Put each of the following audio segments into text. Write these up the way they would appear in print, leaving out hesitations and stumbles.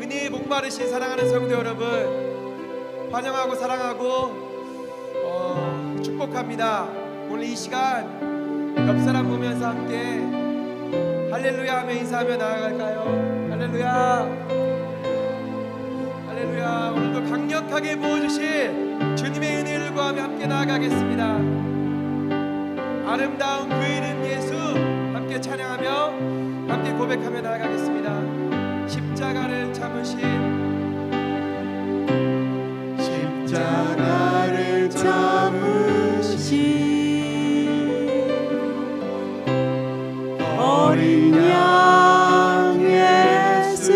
은혜에 목마르신 사랑하는 성도 여러분, 환영하고 사랑하고 축복합니다. 오늘 이 시간 옆 사람 보면서 함께 할렐루야 하며 인사하며 나아갈까요? 할렐루야, 할렐루야. 오늘도 강력하게 부어주실 주님의 은혜를 구하며 함께 나아가겠습니다. 아름다운 그 이름 예수 함께 찬양하며 함께 고백하며 나아가겠습니다. 십자가를 참으신, 십자가를 참으신 어린 양 예수,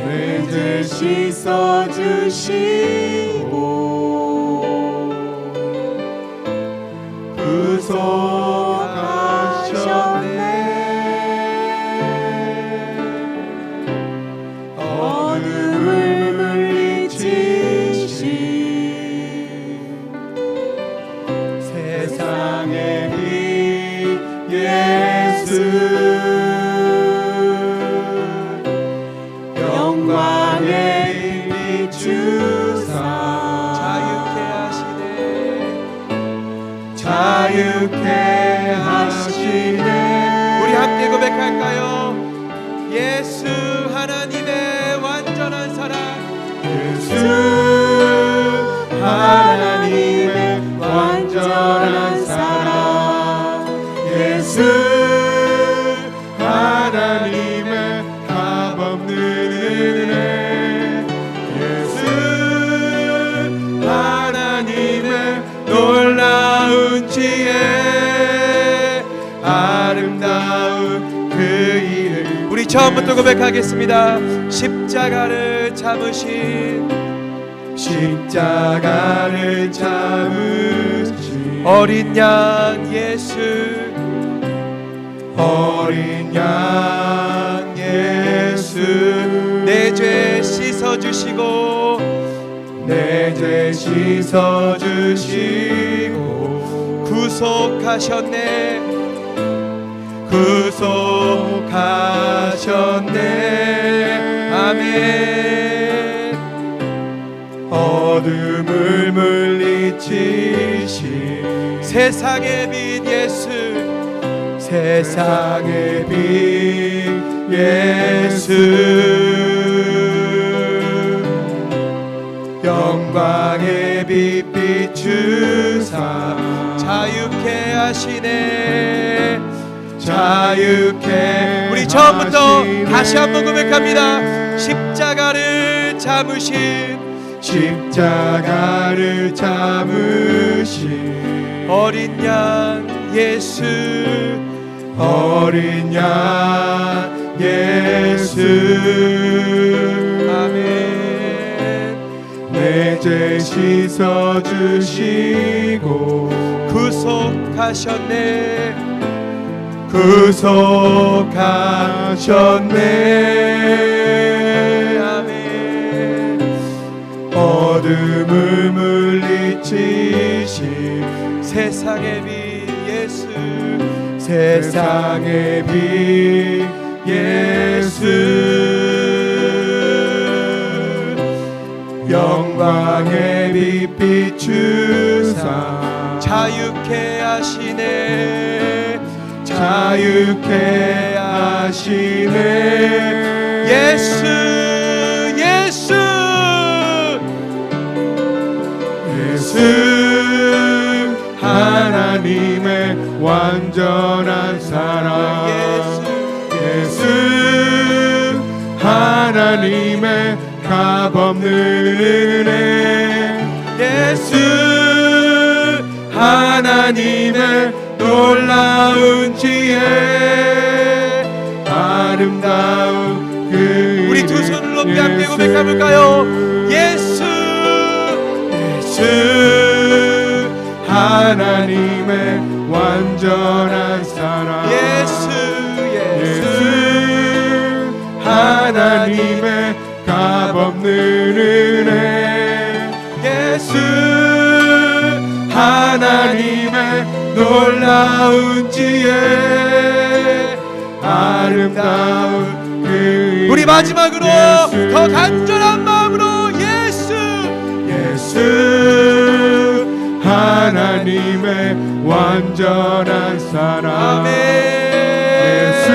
내 죄 씻어주시고 구속하셨네. 어둠을 물리치신 세상의 빛 예수, 영광의 빛 비추사 자유케 하시네. 우리 함께 고백할까요? 예수 하나님의 완전한 사랑, 예수 하나님의 완전한 사랑, 예수 하나님의 값없는 은혜, 예수 하나님의 놀라운 지혜, 아름다운 그 이름. 우리 처음부터 고백하겠습니다. 십자가를 참으신, 십자가를 참으신 어린 양 예수, 어린 양 예수, 내 죄 씻어주시고 내 죄 씻어주시고 구속하셨네. 구속하셨네. 아멘. 어둠을 물리치신 세상의 빛 예수, 세상의 빛 예수, 영광의 빛 비추사 자유케 하시네. 자유케. 우리 처음부터 하시네. 다시 한번 고백합니다. 십자가를 참으신, 십자가를 참으신 어린 양 예수, 어린 양 예수, 아멘. 내 죄 씻어주시고 구속하셨네. 구속하셨네. 아멘. 어둠을 물리치신 세상의 빛 예수, 세상의 빛 예수, 영광의 빛 비추사 자유케 하시네. 자유케 하시네. 예수 예수 예수 하나님의 완전한 사랑, 예수 하나님의 값없는 은혜, 예수 하나님의 놀라운 지혜, 아름다운 그 우리 두 손을 높이 함께 고백해볼까요? 예수 예수 하나님의 완전한 사랑, 예수 예수 하나님의 값없는 은혜, 예수 하나님의 놀라운 지혜, 아름다운 아름다운 그 이름 우리 마지막으로 예수. 더 간절한 마음으로 예수 하나님의 완전한 사랑 아멘. 예수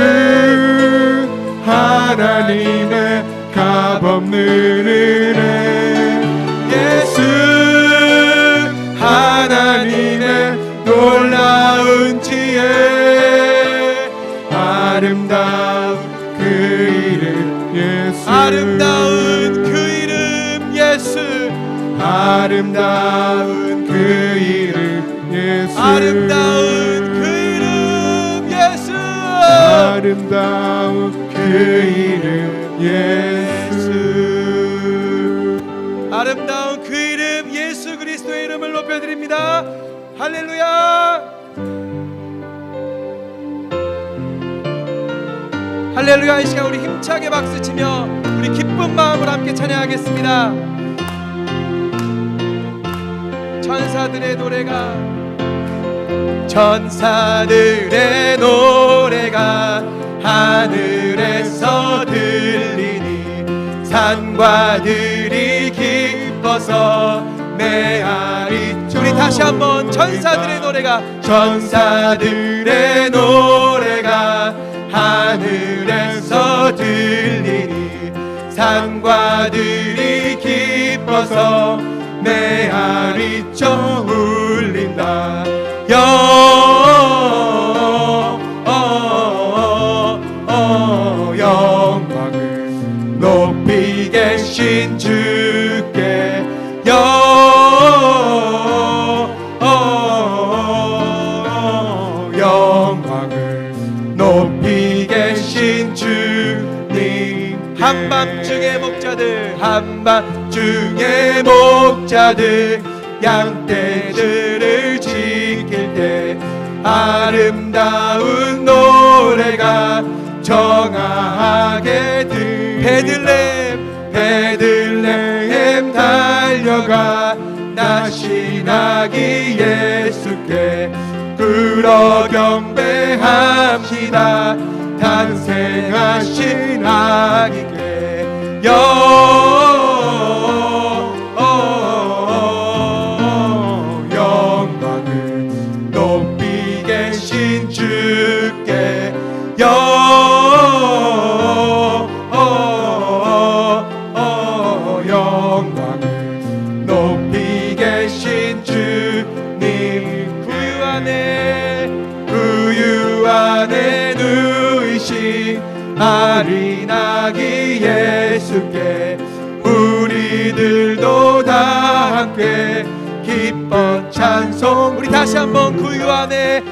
하나님의 값없는 은혜 예수 하나님의 놀라운 지혜 아름다운 그 이름 예수 아름다운 그 이름 예수 아름다운 그 이름 예수 아름다운 그 이름 예수 아름다운 그 이름 예수 아름다운 그 이름 예수 그리스도의 이름을 높여드립니다. 할렐루야 할렐루야. 이 시간 우리 힘차게 박수치며 우리 기쁜 마음으로 함께 찬양하겠습니다. 천사들의 노래가 천사들의 노래가 하늘에서 들리니 산과 들이 기뻐서 메아리 우리 다시 한번 천사들의 노래가 천사들의 노래가 하늘에서 들리니 산과 들이 기뻐서 메아리쳐 울린다 영광을 높이 계신 주께 영광을 높이 계신 주님 한밤중의 목자들 한밤중의 목자들 양떼들을 지킬 때 아름다운 노래가 정하게 베들레헴 달려가 나시나기 예수께 끌어 경배합시다 탄생하신 아기께 영광을 높이 계신 주께 영광을 높이 계신 주님 구유 안에 누이신 어린 아기 예수께 우리들도 다 함께 기뻐 찬송 우리 다시 한번 구유 안에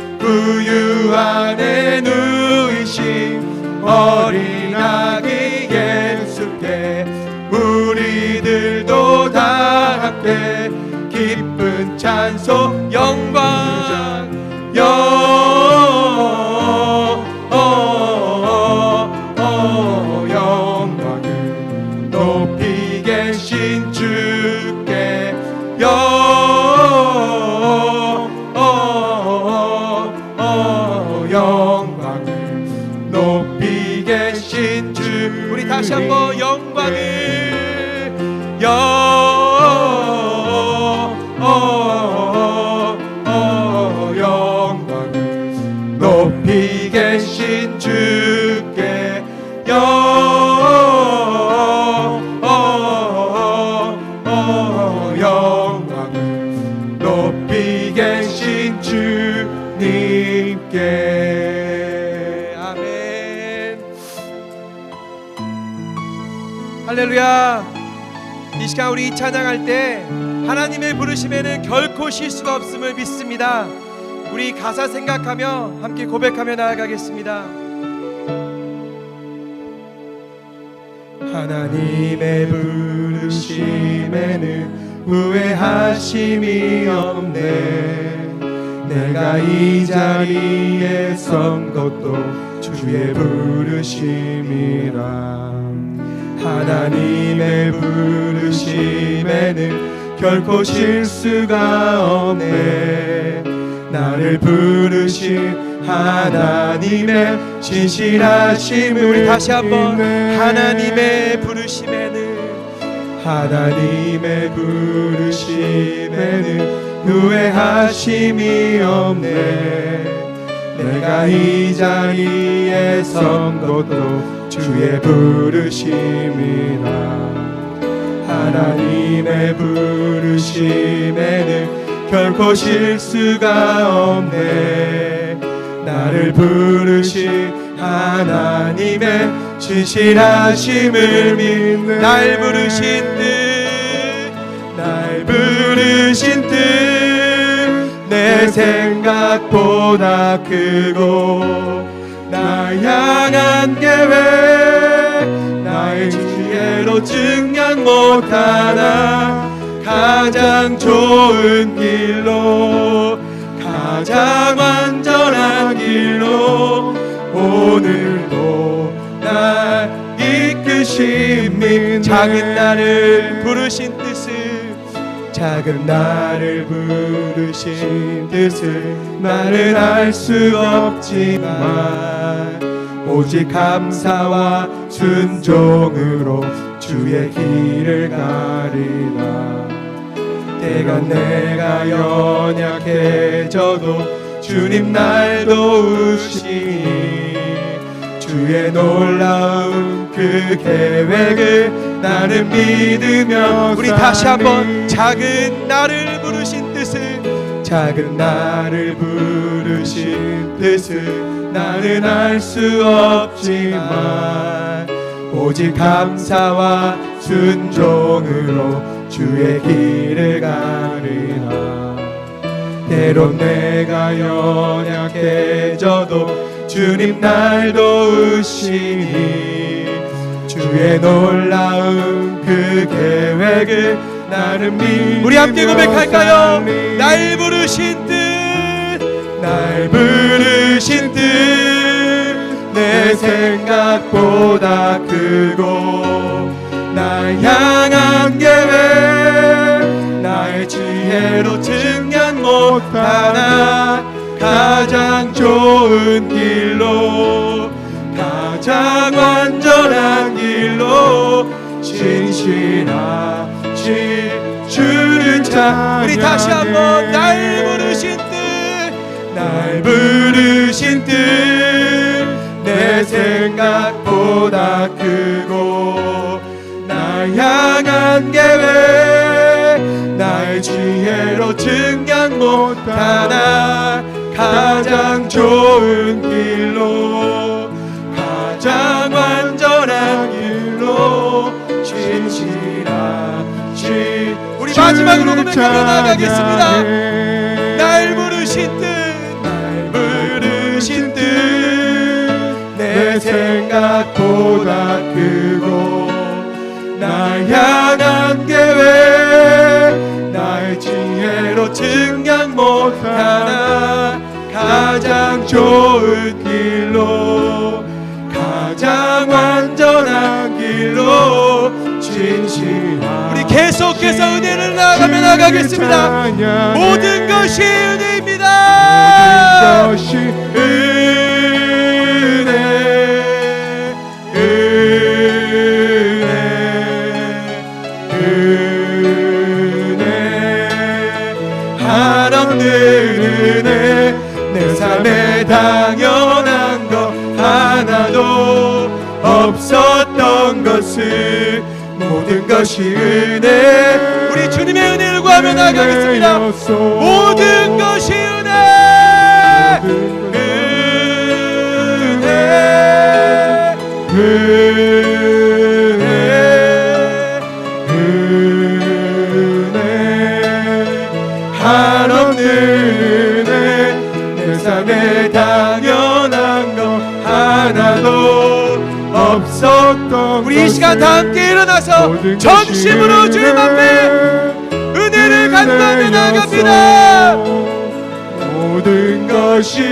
누이신 어린 아기 예수께 우리들도 다 함께 기쁜 찬송 영광을 높이 계신 주께 영광을 높이 계신 주 우리 다시 한번 영광을 높이 계신 주께 영광을 높이 계신 주님께 아멘. 할렐루야. 이 시간 우리 찬양할 때 하나님의 부르심에는 결코 실수가 없음을 믿습니다. 우리 가사 생각하며 함께 고백하며 나아가겠습니다. 하나님의 부르심에는 후회하심이 없네. 내가 이 자리에 선 것도 주의 부르심이라. 하나님의 부르심에는 결코 실수가 없네. 나를 부르신 하나님의 신실하심을 우리 다시 한번 하나님의 부르심에는 하나님의 부르심에는 후회하심이 없네. 내가 이 자리에 선 것도 주의 부르심이라. 하나님의 부르심에는 결코 실수가 없네. 나를 부르신 하나님의 신실하심을 믿네. 날 부르신 뜻 내 생각보다 크고 나 향한 계획 나의 지혜로 증량 못하나 가장 좋은 길로 가장 완전한 길로 오늘도 날 이끄심이 작은 나를 부르신 뜻을 작은 나를 부르신 뜻을 나는 알 수 없지만 오직 감사와 순종으로 주의 길을 가리라. 때가 내가 연약해져도 주님 날 도우시니 주의 놀라운 그 계획을 나는 믿으며 우리 다시 한번 작은 나를 부르신 뜻을 작은 나를 부르신 뜻을 나는 알 수 없지만 오직 감사와 순종으로 주의 길을 가리라. 때론 내가 연약해져도 주님 날 도우시니 주의 놀라운 그 계획을 나는 믿으며 우리 함께 고백할까요? 날 부르신 뜻 내 생각보다 크고 날 향한 계획 나의 지혜로 증량 못하나 가장 좋은 길로 가장 완전한 길로 신실하신 주를 찬양해. 우리 다시 한번 날 부르신 뜻 내 생각보다 크고 날 향한 계획 나의 지혜로 증량 못하나 가장 좋은 길로 가장 완전한 길로 신실하신 우리 마지막으로 고백하며 나가겠습니다. 날 부르신 뜻 내 생각보다 크고 날 향한 계획 나의 지혜로 증량 못하나 가장 좋은 길로 가장 완전한 길로 진실한 우리 계속해서 은혜를 나가며 나가겠습니다. 모든 것이 은혜입니다. 모든 것이 은혜 내 삶에 당연한 것 하나도 없었던 것을 모든 것이 은혜 우리 주님의 은혜를 구하며 나가겠습니다. 모든 것이 은혜 한없는 은혜 내 삶에 당연한 것 하나도 없었던 우리 이 시간 다 함께 일어나서 전심으로 주님 앞에 은혜를 간구하며 나갑니다. 모든 것이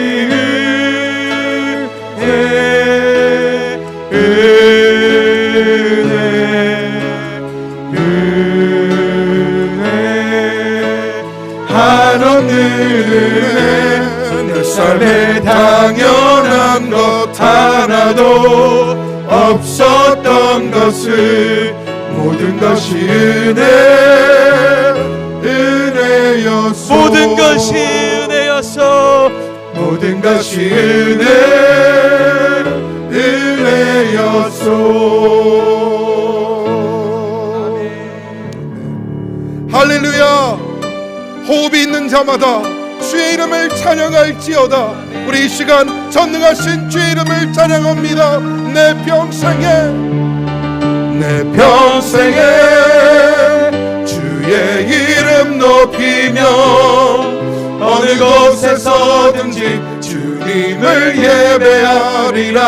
한없는 은혜 내 삶에 당연한 것 하나도 없었던 것을 모든 것이 은혜였소. 모든 것이 은혜였소. 모든 것이 은혜였소. 할렐루야. 호흡이 있는 자마다 주의 이름을 찬양할지어다. 우리 이 시간 전능하신 주의 이름을 찬양합니다. 내 평생에 주의 이름 높이며 어느 곳에서든지 주님을 예배하리라.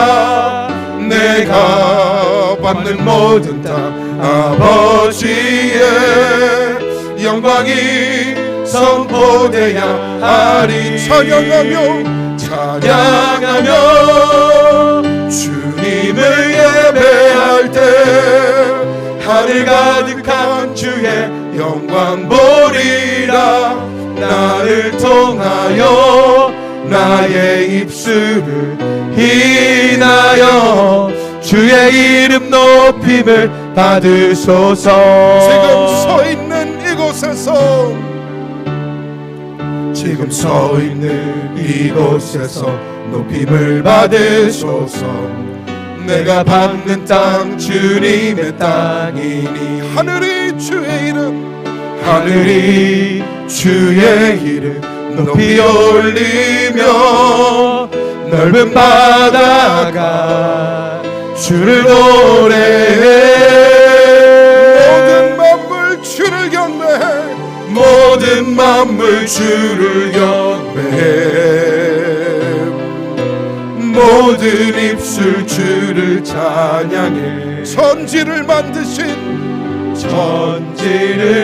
내가 받는 모든 땅 아버지의 영광이 선포되야 하리. 찬양하며 주님을 예배할 때 하늘 가득한 주의 영광 보리라. 나를 통하여 나의 입술을 인하여 주의 이름 높임을 받으소서. 지금 서 있는 이곳에서 높임을 받으소서. 내가 받는 땅 주님의 땅이니 하늘이 주의 이름 높이 올리며 넓은 바다가 주를 노래해. 모든 만물 주를 경배해. 모든 입술 주를 찬양해. 천지를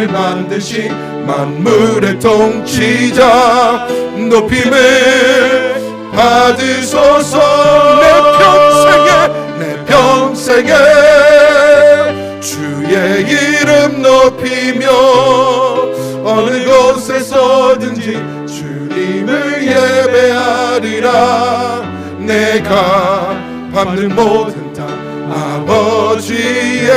만드신 만물의 통치자 높임을 받으소서. 내 평생에 주의 이름 높이며 어느 곳에서든지 주님을 예배하리라. 내가 밟는 모든 땅 아버지의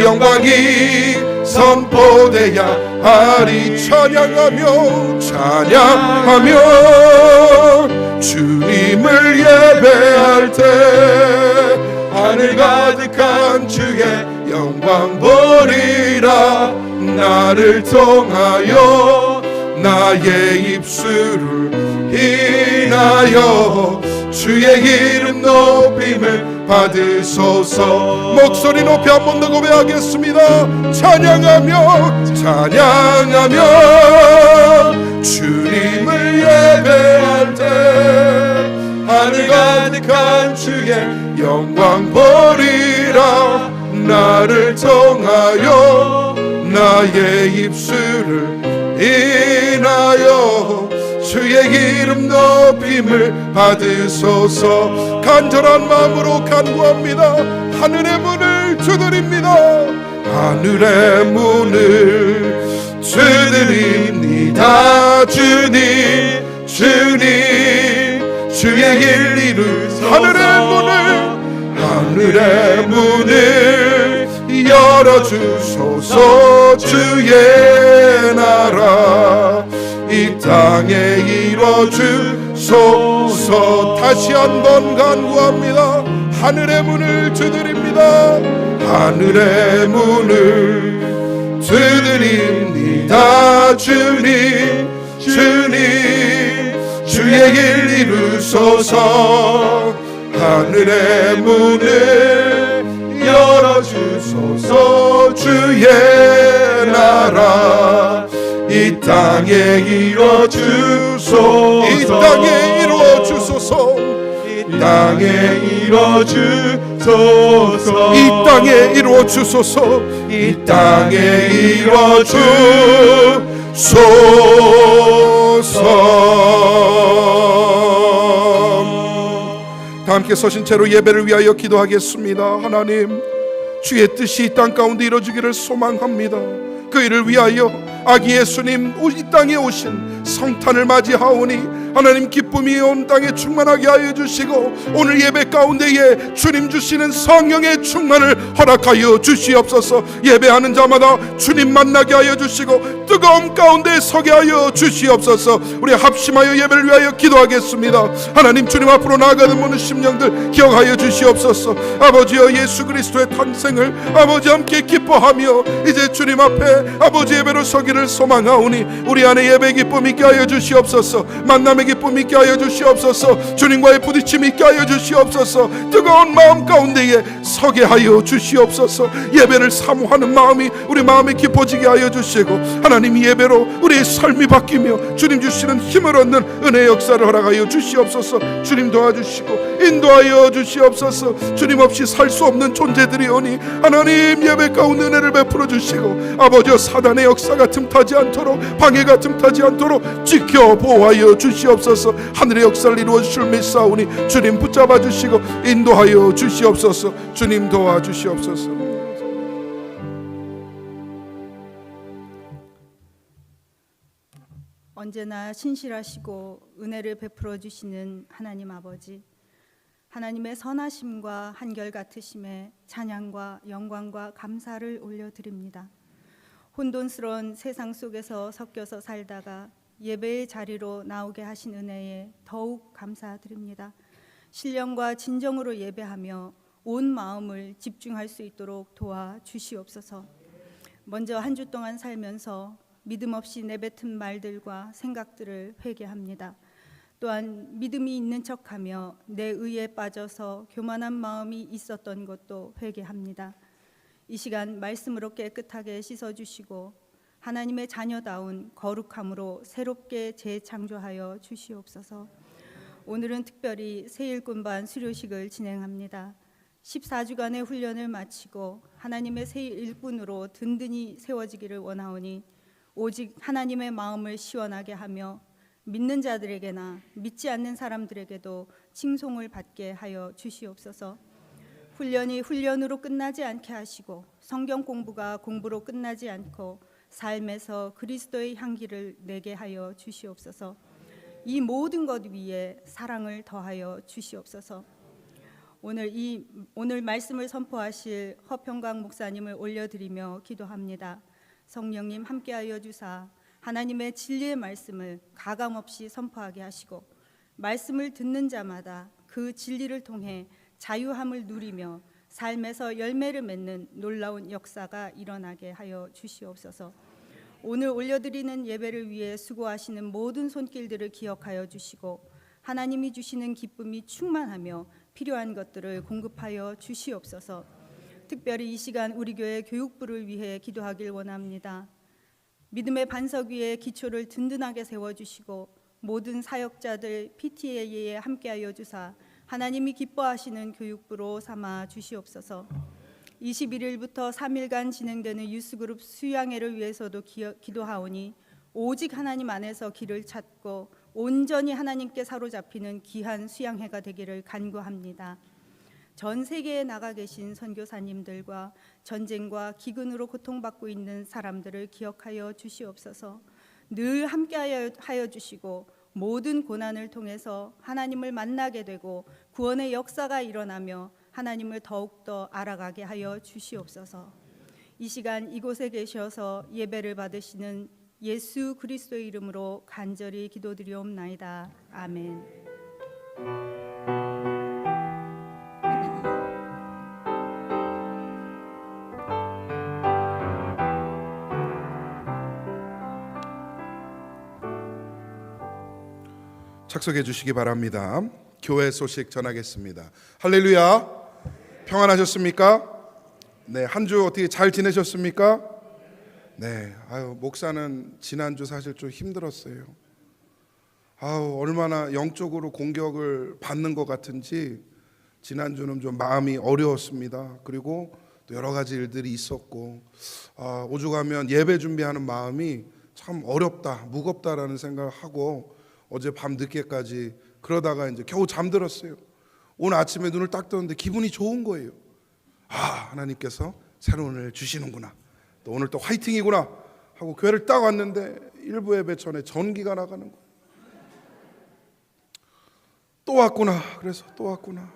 영광이 선포되야 하리. 찬양하며 주님을 예배할 때 하늘 가득한 주의 영광 보리라. 나를 통하여 나의 입술을 인하여 주의 이름 높임을 받으소서. 목소리 높이 한 번 더 고백하겠습니다. 찬양하며 주님을 예배할 때 하늘 가득한 주의 영광 보리라. 나를 통하여 나의 입술을 인하여 주의 이름 높임을 받으소서. 간절한 마음으로 간구합니다. 하늘의 문을 두드립니다. 하늘의 문을 두드립니다. 주님 주의 일 이루소서. 하늘의 문을 열어주소서. 주의 나라 이 땅에 이뤄주소서. 다시 한번 간구합니다. 하늘의 문을 두드립니다. 하늘의 문을 두드립니다. 주님 주의 일 이루소서. 하늘의 문을 열어주소서. 주의 나라 이 땅에 이뤄주소서. 이 땅에 이루어주소서. 이 땅에 이루어주소서. 이 땅에 이루어주소서. 이 땅에 이루어주소서. 다 함께 서신 채로 예배를 위하여 기도하겠습니다. 하나님, 주의 뜻이 이 땅 가운데 이루어지기를 소망합니다. 그 일을 위하여 아기 예수님 이 땅에 오신 성탄을 맞이하오니 하나님 기쁨이 온 땅에 충만하게 하여 주시고, 오늘 예배 가운데에 주님 주시는 성령의 충만을 허락하여 주시옵소서. 예배하는 자마다 주님 만나게 하여 주시고 뜨거움 가운데 서게 하여 주시옵소서. 우리 합심하여 예배를 위하여 기도하겠습니다. 하나님, 주님 앞으로 나아가는 모든 심령들 기억하여 주시옵소서. 아버지여, 예수 그리스도의 탄생을 아버지 함께 기뻐하며 이제 주님 앞에 아버지 예배로 서기를 소망하오니 우리 안에 예배 기쁨 있게 하여 주시옵소서. 만남의 기쁨 있게 하여 주시옵소서. 주님과의 부딪힘 있게 하여 주시옵소서. 뜨거운 마음 가운데에 서게 하여 주시옵소서. 예배를 사모하는 마음이 우리 마음에 깊어지게 하여 주시고, 하나님 예배로 우리의 삶이 바뀌며 주님 주시는 힘을 얻는 은혜의 역사를 허락하여 주시옵소서. 주님 도와주시고 인도하여 주시옵소서. 주님 없이 살 수 없는 존재들이오니 하나님 예배 가운데 은혜를 베풀어 주시고, 아버지여, 사단의 역사가 틈타지 않도록, 방해가 틈타지 않도록 지켜 보호하여 주시옵소서. 하늘의 역사를 이루어 주실 믿사오니 주님 붙잡아 주시고 인도하여 주시옵소서. 주님 도와주시옵소서. 언제나 신실하시고 은혜를 베풀어 주시는 하나님 아버지, 하나님의 선하심과 한결같으심에 찬양과 영광과 감사를 올려드립니다. 혼돈스러운 세상 속에서 섞여서 살다가 예배의 자리로 나오게 하신 은혜에 더욱 감사드립니다. 신령과 진정으로 예배하며 온 마음을 집중할 수 있도록 도와주시옵소서. 먼저 한 주 동안 살면서 믿음 없이 내뱉은 말들과 생각들을 회개합니다. 또한 믿음이 있는 척하며 내 의에 빠져서 교만한 마음이 있었던 것도 회개합니다. 이 시간 말씀으로 깨끗하게 씻어주시고 하나님의 자녀다운 거룩함으로 새롭게 재창조하여 주시옵소서. 오늘은 특별히 새 일꾼반 수료식을 진행합니다. 14주간의 훈련을 마치고 하나님의 새 일꾼으로 든든히 세워지기를 원하오니 오직 하나님의 마음을 시원하게 하며 믿는 자들에게나 믿지 않는 사람들에게도 칭송을 받게 하여 주시옵소서. 훈련이 훈련으로 끝나지 않게 하시고 성경 공부가 공부로 끝나지 않고 삶에서 그리스도의 향기를 내게 하여 주시옵소서. 이 모든 것 위에 사랑을 더하여 주시옵소서. 오늘 말씀을 선포하실 허평강 목사님을 올려드리며 기도합니다. 성령님 함께하여 주사 하나님의 진리의 말씀을 가감없이 선포하게 하시고 말씀을 듣는 자마다 그 진리를 통해 자유함을 누리며 삶에서 열매를 맺는 놀라운 역사가 일어나게 하여 주시옵소서. 오늘 올려드리는 예배를 위해 수고하시는 모든 손길들을 기억하여 주시고 하나님이 주시는 기쁨이 충만하며 필요한 것들을 공급하여 주시옵소서. 특별히 이 시간 우리 교회 교육부를 위해 기도하길 원합니다. 믿음의 반석 위에 기초를 든든하게 세워주시고 모든 사역자들 PTA에 함께하여 주사 하나님이 기뻐하시는 교육부로 삼아 주시옵소서. 21일부터 3일간 진행되는 유스그룹 수양회를 위해서도 기도하오니 오직 하나님 안에서 길을 찾고 온전히 하나님께 사로잡히는 귀한 수양회가 되기를 간구합니다. 전 세계에 나가 계신 선교사님들과 전쟁과 기근으로 고통받고 있는 사람들을 기억하여 주시옵소서. 늘 함께하여 주시고 모든 고난을 통해서 하나님을 만나게 되고 구원의 역사가 일어나며 하나님을 더욱더 알아가게 하여 주시옵소서. 이 시간 이곳에 계셔서 예배를 받으시는 예수 그리스도의 이름으로 간절히 기도드리옵나이다. 아멘. 착석해 주시기 바랍니다. 교회 소식 전하겠습니다. 할렐루야. 평안하셨습니까? 네, 한 주 어떻게 잘 지내셨습니까? 네, 목사는 지난주 사실 좀 힘들었어요. 얼마나 영적으로 공격을 받는 것 같은지 지난주는 좀 마음이 어려웠습니다. 그리고 또 여러 가지 일들이 있었고 오죽하면 예배 준비하는 마음이 참 어렵다, 무겁다라는 생각을 하고 어제 밤 늦게까지 그러다가 이제 겨우 잠들었어요. 오늘 아침에 눈을 딱 떴는데 기분이 좋은 거예요. 하나님께서 새로운 은혜를 주시는구나. 또 오늘 또 화이팅이구나 하고 교회를 딱 왔는데 일부 예배 전에 전기가 나가는 거예요. 또 왔구나. 그래서 또 왔구나.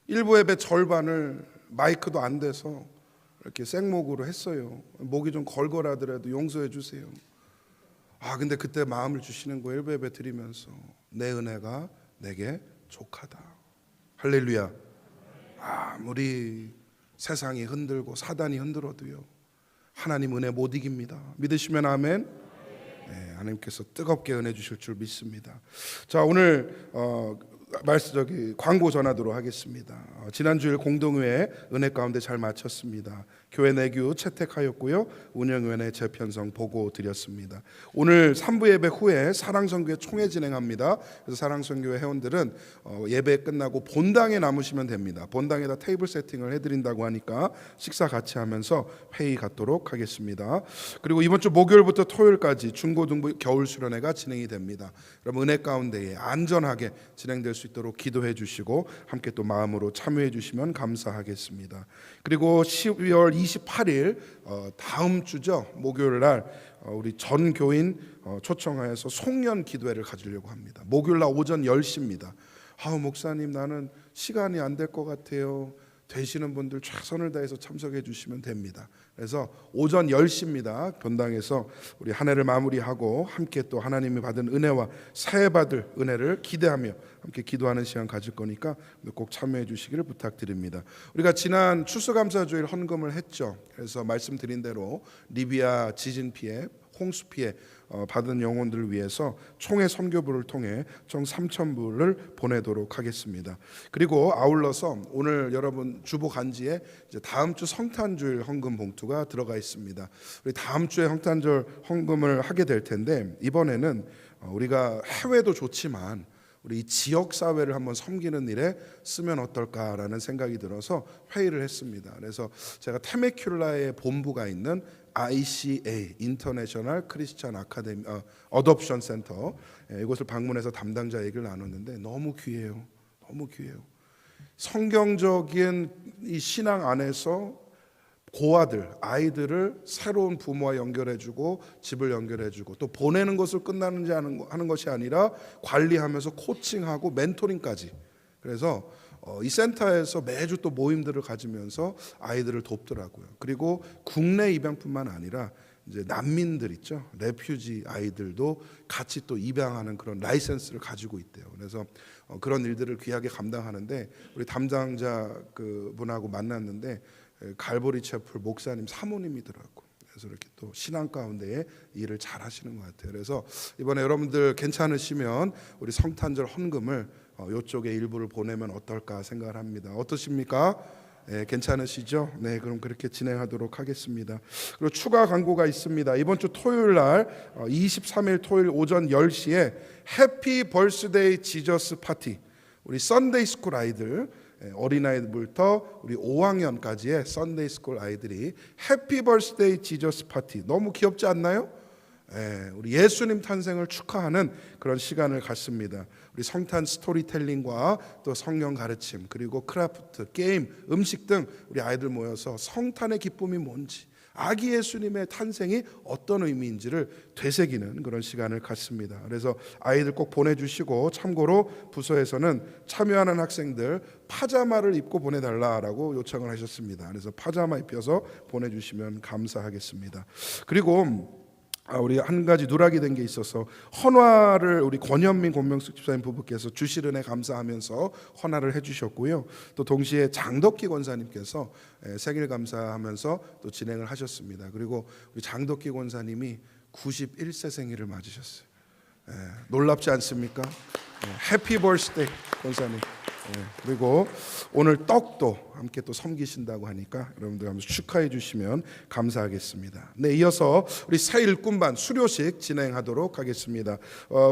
일부 예배 절반을 마이크도 안 돼서 이렇게 생목으로 했어요. 목이 좀 걸걸하더라도 용서해 주세요. 근데 그때 마음을 주시는 거예요. 일부 예배 드리면서 내 은혜가 내게 족하다. 할렐루야. 아무리 세상이 흔들고 사단이 흔들어도요, 하나님 은혜 못 이깁니다. 믿으시면 아멘. 네, 하나님께서 뜨겁게 은혜 주실 줄 믿습니다. 자, 오늘 광고 전하도록 하겠습니다. 지난주일 공동회에 은혜 가운데 잘 마쳤습니다. 교회 내규 채택하였고요, 운영위원회 재편성 보고 드렸습니다. 오늘 3부 예배 후에 사랑선교회 총회 진행합니다. 그래서 사랑선교회 회원들은 예배 끝나고 본당에 남으시면 됩니다. 본당에다 테이블 세팅을 해드린다고 하니까 식사 같이 하면서 회의 갖도록 하겠습니다. 그리고 이번 주 목요일부터 토요일까지 중고등부 겨울 수련회가 진행이 됩니다. 여러분 은혜 가운데에 안전하게 진행될 수 있도록 기도해 주시고 함께 또 마음으로 참여해 주시면 감사하겠습니다. 그리고 12월 28일 다음 주죠, 목요일 날 우리 전 교인 초청하여서 송년 기도회를 가지려고 합니다. 목요일 날 오전 10시입니다. 목사님 나는 시간이 안 될 것 같아요. 되시는 분들 최선을 다해서 참석해 주시면 됩니다. 그래서 오전 10시입니다. 본당에서 우리 한 해를 마무리하고 함께 또 하나님이 받은 은혜와 새해 받을 은혜를 기대하며 함께 기도하는 시간 가질 거니까 꼭 참여해 주시기를 부탁드립니다. 우리가 지난 추수감사주일 헌금을 했죠. 그래서 말씀드린 대로 리비아 지진 피해, 홍수 피해 받은 영혼들을 위해서 총회 선교부를 통해 총 3,000불을 보내도록 하겠습니다. 그리고 아울러서 오늘 여러분 주보 간지에 이제 다음 주 성탄주일 헌금 봉투가 들어가 있습니다. 우리 다음 주에 성탄절 헌금을 하게 될 텐데, 이번에는 우리가 해외도 좋지만 우리 이 지역 사회를 한번 섬기는 일에 쓰면 어떨까라는 생각이 들어서 회의를 했습니다. 그래서 제가 테메큘라의 본부가 있는 ICA 인터내셔널 크리스찬 아카데미 어덥션 센터, 이곳을 방문해서 담당자 얘기를 나눴는데 너무 귀해요. 너무 귀해요. 성경적인 이 신앙 안에서 고아들, 아이들을 새로운 부모와 연결해주고 집을 연결해주고 또 보내는 것을 끝나는지 하는 것이 아니라 관리하면서 코칭하고 멘토링까지. 그래서 이 센터에서 매주 또 모임들을 가지면서 아이들을 돕더라고요. 그리고 국내 입양뿐만 아니라 이제 난민들 있죠, 레퓨지 아이들도 같이 또 입양하는 그런 라이센스를 가지고 있대요. 그래서 그런 일들을 귀하게 감당하는데 우리 담당자 분하고 만났는데 갈보리 채플 목사님 사모님이더라고. 그래서 이렇게 또 신앙 가운데에 일을 잘 하시는 것 같아요. 그래서 이번에 여러분들 괜찮으시면 우리 성탄절 헌금을 이쪽에 일부를 보내면 어떨까 생각을 합니다. 어떠십니까? 네, 괜찮으시죠? 네, 그럼 그렇게 진행하도록 하겠습니다. 그리고 추가 광고가 있습니다. 이번 주 토요일 날 23일 토요일 오전 10시에 해피 벌스데이 지저스 파티, 우리 썬데이 스쿨 아이들, 어린아이들부터 우리 5학년까지의 썬데이 스쿨 아이들이 해피 벌스데이 지저스 파티, 너무 귀엽지 않나요? 우리 예수님 탄생을 축하하는 그런 시간을 갖습니다. 우리 성탄 스토리텔링과 또 성경 가르침, 그리고 크라프트, 게임, 음식 등 우리 아이들 모여서 성탄의 기쁨이 뭔지, 아기 예수님의 탄생이 어떤 의미인지를 되새기는 그런 시간을 갖습니다. 그래서 아이들 꼭 보내주시고, 참고로 부서에서는 참여하는 학생들 파자마를 입고 보내달라고 요청을 하셨습니다. 그래서 파자마 입혀서 보내주시면 감사하겠습니다. 그리고 우리 한 가지 누락이 된 게 있어서 헌화를 우리 권현민 권명숙 집사님 부부께서 주실 은혜 감사하면서 헌화를 해주셨고요. 또 동시에 장덕기 권사님께서 생일 감사하면서 또 진행을 하셨습니다. 그리고 우리 장덕기 권사님이 91세 생일을 맞으셨어요. 놀랍지 않습니까? 해피 버스데이 권사님. 그리고 오늘 떡도 함께 또 섬기신다고 하니까 여러분들 한번 축하해 주시면 감사하겠습니다. 네, 이어서 우리 새 일꾼반 수료식 진행하도록 하겠습니다.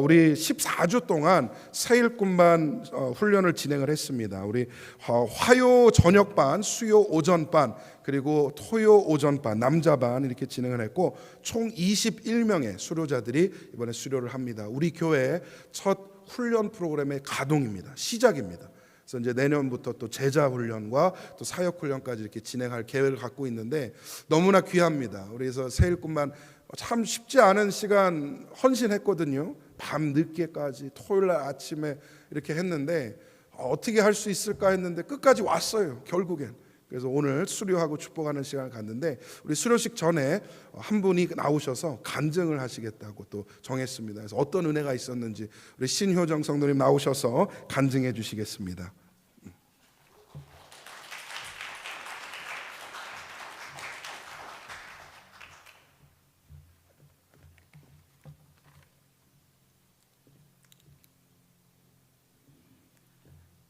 우리 14주 동안 새 일꾼반 훈련을 진행을 했습니다. 우리 화요 저녁반, 수요 오전반, 그리고 토요 오전반, 남자반 이렇게 진행을 했고 총 21명의 수료자들이 이번에 수료를 합니다. 우리 교회 첫 훈련 프로그램의 가동입니다. 시작입니다. 그래서 이제 내년부터 또 제자 훈련과 또 사역 훈련까지 이렇게 진행할 계획을 갖고 있는데 너무나 귀합니다. 그래서 새 일꾼만 참 쉽지 않은 시간 헌신했거든요. 밤 늦게까지 토요일 날 아침에 이렇게 했는데 어떻게 할 수 있을까 했는데 끝까지 왔어요, 결국엔. 그래서 오늘 수료하고 축복하는 시간을 갖는데 우리 수료식 전에 한 분이 나오셔서 간증을 하시겠다고 또 정했습니다. 그래서 어떤 은혜가 있었는지 우리 신효정 성도님 나오셔서 간증해 주시겠습니다.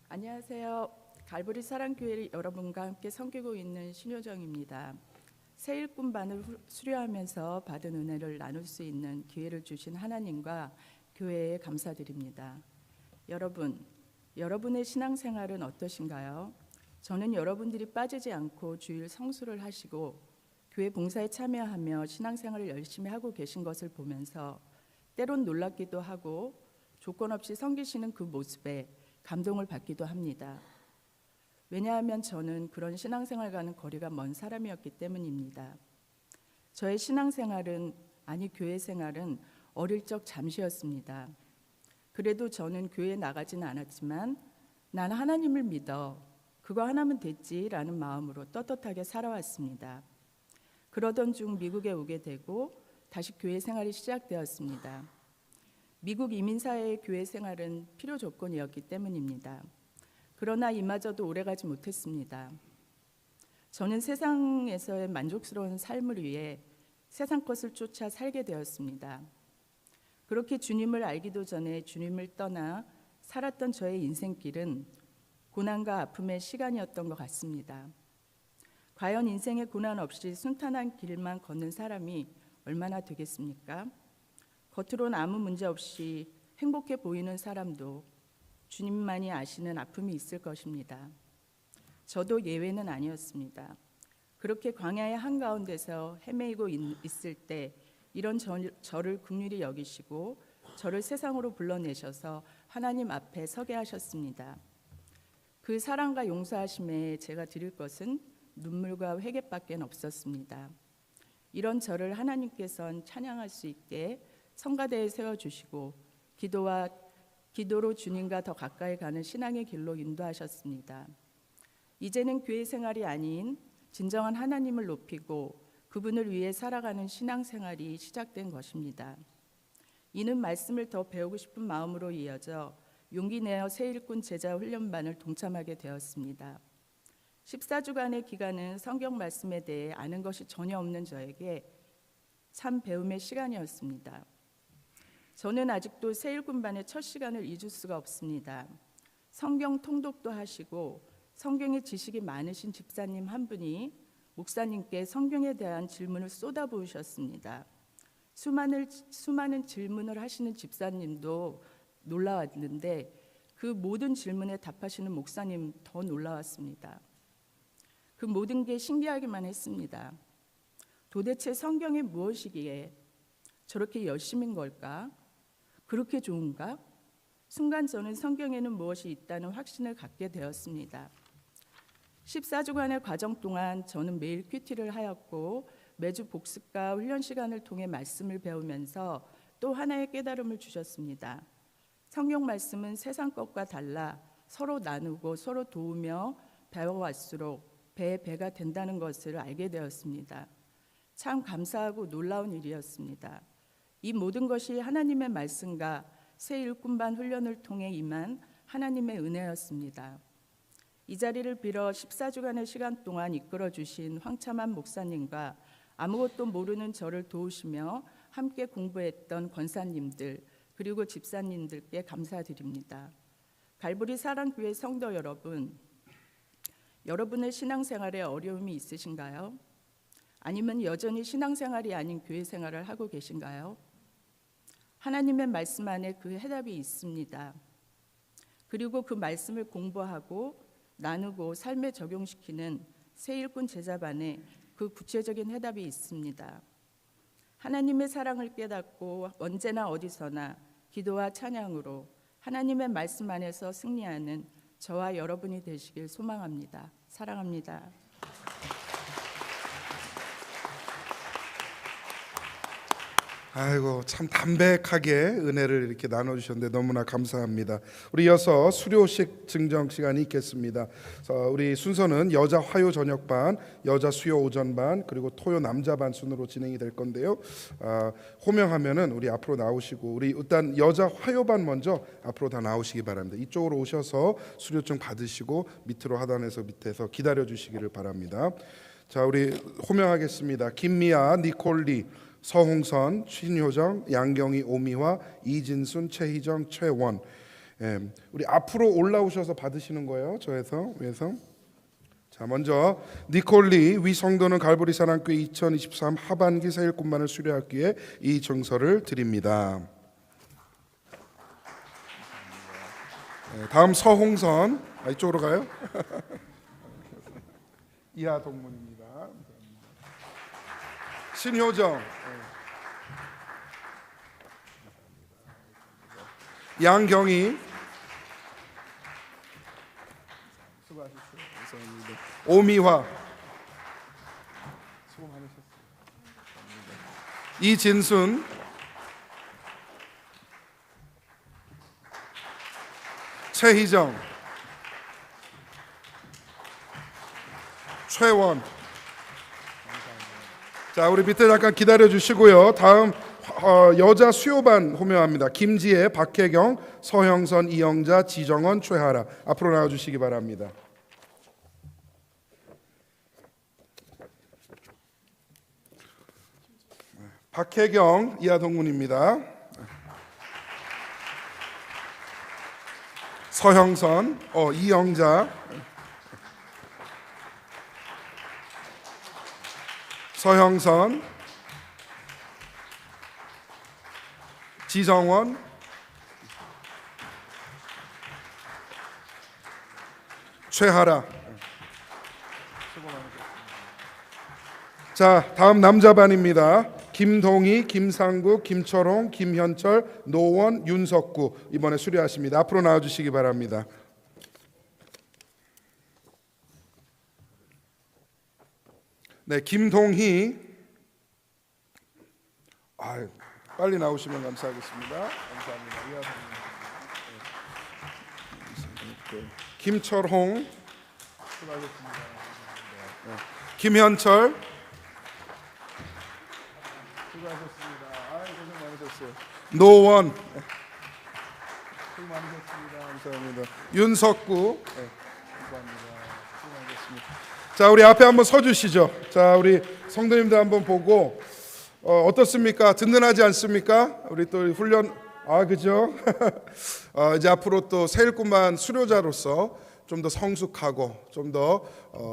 안녕하세요. 갈보리 사랑교회 여러분과 함께 섬기고 있는 신효정입니다. 새 일꾼반을 수료하면서 받은 은혜를 나눌 수 있는 기회를 주신 하나님과 교회에 감사드립니다. 여러분, 여러분의 신앙생활은 어떠신가요? 저는 여러분들이 빠지지 않고 주일 성수를 하시고 교회 봉사에 참여하며 신앙생활을 열심히 하고 계신 것을 보면서 때론 놀랍기도 하고 조건 없이 섬기시는 그 모습에 감동을 받기도 합니다. 왜냐하면 저는 그런 신앙생활과는 거리가 먼 사람이었기 때문입니다. 저의 신앙생활은, 아니 교회 생활은 어릴 적 잠시였습니다. 그래도 저는 교회에 나가지는 않았지만 나는 하나님을 믿어 그거 하나면 됐지라는 마음으로 떳떳하게 살아왔습니다. 그러던 중 미국에 오게 되고 다시 교회 생활이 시작되었습니다. 미국 이민사회의 교회 생활은 필요 조건이었기 때문입니다. 그러나 이마저도 오래가지 못했습니다. 저는 세상에서의 만족스러운 삶을 위해 세상 것을 쫓아 살게 되었습니다. 그렇게 주님을 알기도 전에 주님을 떠나 살았던 저의 인생길은 고난과 아픔의 시간이었던 것 같습니다. 과연 인생의 고난 없이 순탄한 길만 걷는 사람이 얼마나 되겠습니까? 겉으로는 아무 문제 없이 행복해 보이는 사람도 주님만이 아시는 아픔이 있을 것입니다. 저도 예외는 아니었습니다. 그렇게 광야의 한가운데서 헤매이고 있을 때 이런 저를 긍휼히 여기시고 저를 세상으로 불러내셔서 하나님 앞에 서게 하셨습니다. 그 사랑과 용서하심에 제가 드릴 것은 눈물과 회개밖에 없었습니다. 이런 저를 하나님께서는 찬양할 수 있게 성가대에 세워주시고 기도로 주님과 더 가까이 가는 신앙의 길로 인도하셨습니다. 이제는 교회 생활이 아닌 진정한 하나님을 높이고 그분을 위해 살아가는 신앙생활이 시작된 것입니다. 이는 말씀을 더 배우고 싶은 마음으로 이어져 용기 내어 새 일꾼 제자 훈련반을 동참하게 되었습니다. 14주간의 기간은 성경 말씀에 대해 아는 것이 전혀 없는 저에게 참 배움의 시간이었습니다. 저는 아직도 새 일꾼반의 첫 시간을 잊을 수가 없습니다. 성경 통독도 하시고 성경의 지식이 많으신 집사님 한 분이 목사님께 성경에 대한 질문을 쏟아부으셨습니다. 수많은 질문을 하시는 집사님도 놀라웠는데 그 모든 질문에 답하시는 목사님 더 놀라웠습니다. 그 모든 게 신기하기만 했습니다. 도대체 성경이 무엇이기에 저렇게 열심인 걸까? 그렇게 좋은가? 순간 저는 성경에는 무엇이 있다는 확신을 갖게 되었습니다. 14주간의 과정 동안 저는 매일 큐티를 하였고 매주 복습과 훈련 시간을 통해 말씀을 배우면서 또 하나의 깨달음을 주셨습니다. 성경 말씀은 세상 것과 달라 서로 나누고 서로 도우며 배워갈수록 배가 된다는 것을 알게 되었습니다. 참 감사하고 놀라운 일이었습니다. 이 모든 것이 하나님의 말씀과 새 일꾼반 훈련을 통해 임한 하나님의 은혜였습니다. 이 자리를 빌어 14주간의 시간 동안 이끌어 주신 황참한 목사님과 아무것도 모르는 저를 도우시며 함께 공부했던 권사님들 그리고 집사님들께 감사드립니다. 갈보리 사랑교회 성도 여러분, 여러분의 신앙생활에 어려움이 있으신가요? 아니면 여전히 신앙생활이 아닌 교회 생활을 하고 계신가요? 하나님의 말씀 안에 그 해답이 있습니다. 그리고 그 말씀을 공부하고 나누고 삶에 적용시키는 새 일꾼 제자반에 그 구체적인 해답이 있습니다. 하나님의 사랑을 깨닫고 언제나 어디서나 기도와 찬양으로 하나님의 말씀 안에서 승리하는 저와 여러분이 되시길 소망합니다. 사랑합니다. 아이고 참 담백하게 은혜를 이렇게 나눠주셨는데 너무나 감사합니다. 우리 이어서 수료식 증정 시간이 있겠습니다. 우리 순서는 여자 화요 저녁반, 여자 수요 오전반, 그리고 토요 남자반 순으로 진행이 될 건데요. 호명하면은 우리 앞으로 나오시고, 우리 일단 여자 화요반 먼저 앞으로 다 나오시기 바랍니다. 이쪽으로 오셔서 수료증 받으시고 밑으로 하단에서 밑에서 기다려 주시기를 바랍니다. 자, 우리 호명하겠습니다. 김미아, 니콜리, 서홍선, 신효정, 양경희, 오미화, 이진순, 최희정, 최원. 우리 앞으로 올라오셔서 받으시는 거예요. 저에서 위에서. 자, 먼저 니콜리, 위 성도는 갈보리 사랑교회 2023 하반기 세일꾼만을 수료하기 위해 이 증서를 드립니다. 다음 서홍선, 이쪽으로 가요. 이하 동문입니다. 신효정, 양경희, 수고하셨어요. 감사합니다. 오미화, 수고 많으셨어요. 이진순, 최희정, 최원. 자, 우리 밑에 잠깐 기다려 주시고요. 다음 여자 수요반 호명합니다. 김지혜, 박혜경, 서형선, 이영자, 지정원, 최하라. 앞으로 나와 주시기 바랍니다. 박혜경 이하 동문입니다. 서형선, 이영자, 서형선, 지정원, 최하라. 자, 다음 남자반입니다. 김동희, 김상국, 김철홍, 김현철, 노원, 윤석구. 이번에 수료하십니다. 앞으로 나와주시기 바랍니다. 네, 김동희. 빨리 나오시면 감사하겠습니다. 감사합니다. 김철홍, 수고하셨습니다. 김현철, 수고하셨습니다. 고생 많으셨어요. 노원, 수고 많으셨습니다. 감사합니다. 윤석구, 감사합니다. 수고 많으셨습니다. 자, 우리 앞에 한번 서주시죠. 자, 우리 성도님들 한번 보고 어떻습니까? 든든하지 않습니까? 우리 또 훈련, 그죠? 이제 앞으로 또 세일꾼만 수료자로서 좀 더 성숙하고 좀 더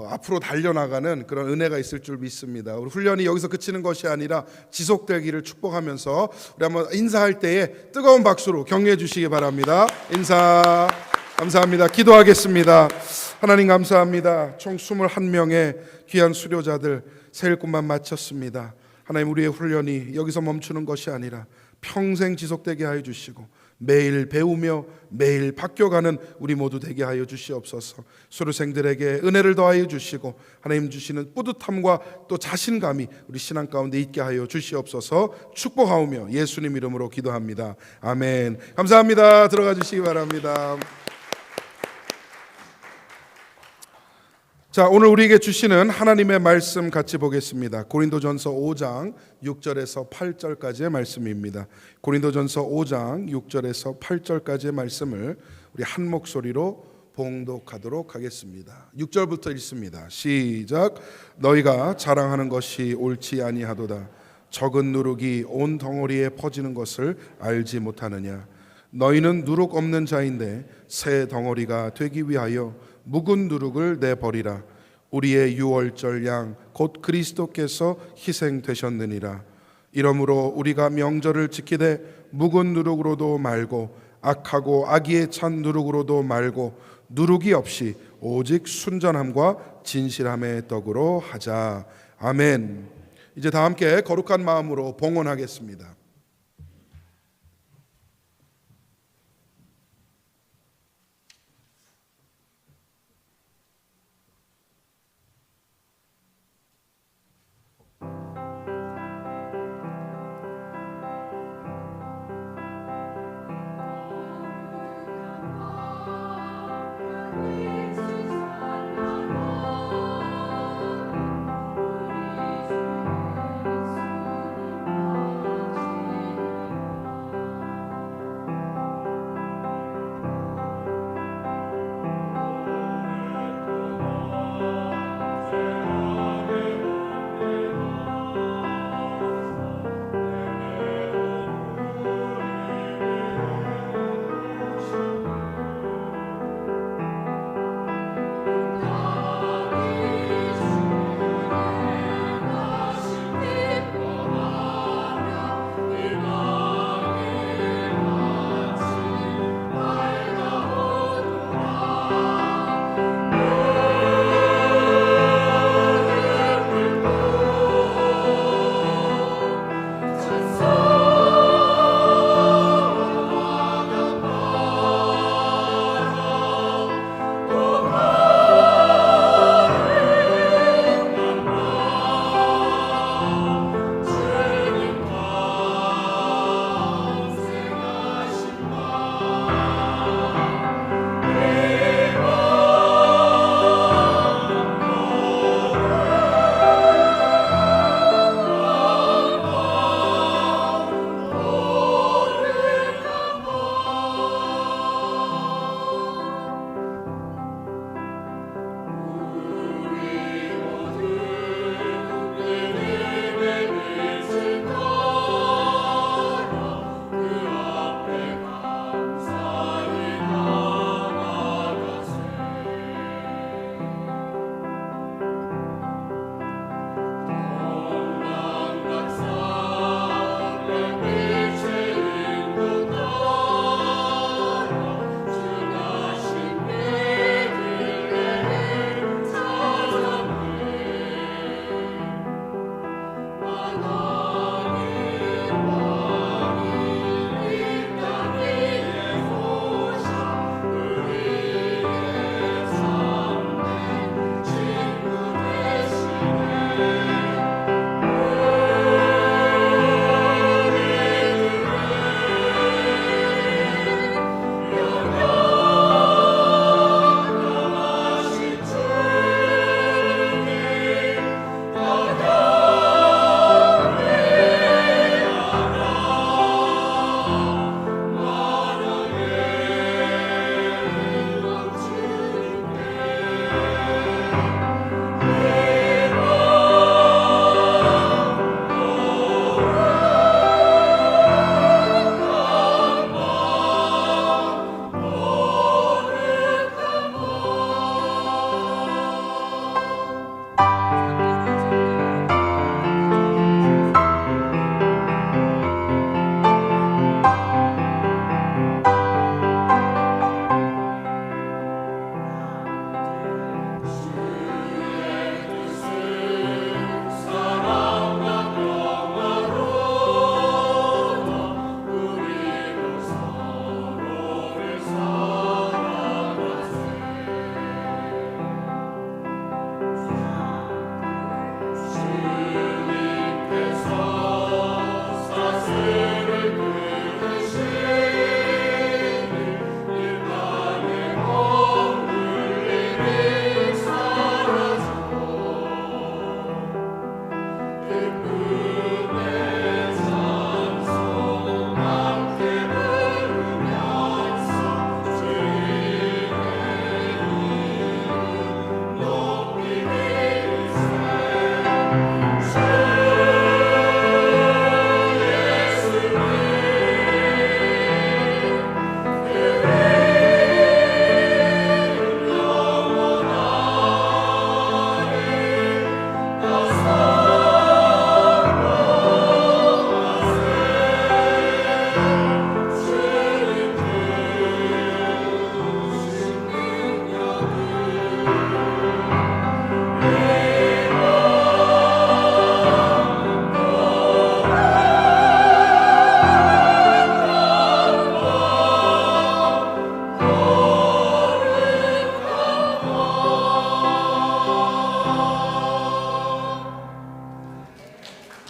앞으로 달려나가는 그런 은혜가 있을 줄 믿습니다. 우리 훈련이 여기서 그치는 것이 아니라 지속되기를 축복하면서 우리 한번 인사할 때에 뜨거운 박수로 격려해 주시기 바랍니다. 인사 감사합니다. 기도하겠습니다. 하나님 감사합니다. 총 21명의 귀한 수료자들 세일꾼만 마쳤습니다. 하나님, 우리의 훈련이 여기서 멈추는 것이 아니라 평생 지속되게 하여 주시고 매일 배우며 매일 바뀌어가는 우리 모두 되게 하여 주시옵소서. 수료생들에게 은혜를 더하여 주시고 하나님 주시는 뿌듯함과 또 자신감이 우리 신앙 가운데 있게 하여 주시옵소서. 축복하오며 예수님 이름으로 기도합니다. 아멘. 감사합니다. 들어가 주시기 바랍니다. 자, 오늘 우리에게 주시는 하나님의 말씀 같이 보겠습니다. 고린도전서 5장 6절에서 8절까지의 말씀입니다. 고린도전서 5장 6절에서 8절까지의 말씀을 우리 한 목소리로 봉독하도록 하겠습니다. 6절부터 읽습니다. 시작. 너희가 자랑하는 것이 옳지 아니하도다. 적은 누룩이 온 덩어리에 퍼지는 것을 알지 못하느냐. 너희는 누룩 없는 자인데 새 덩어리가 되기 위하여 묵은 누룩을 내버리라. 우리의 유월절 양 곧 그리스도께서 희생되셨느니라. 이러므로 우리가 명절을 지키되 묵은 누룩으로도 말고 악하고 악의에 찬 누룩으로도 말고 누룩이 없이 오직 순전함과 진실함의 떡으로 하자. 아멘. 이제 다 함께 거룩한 마음으로 봉헌하겠습니다.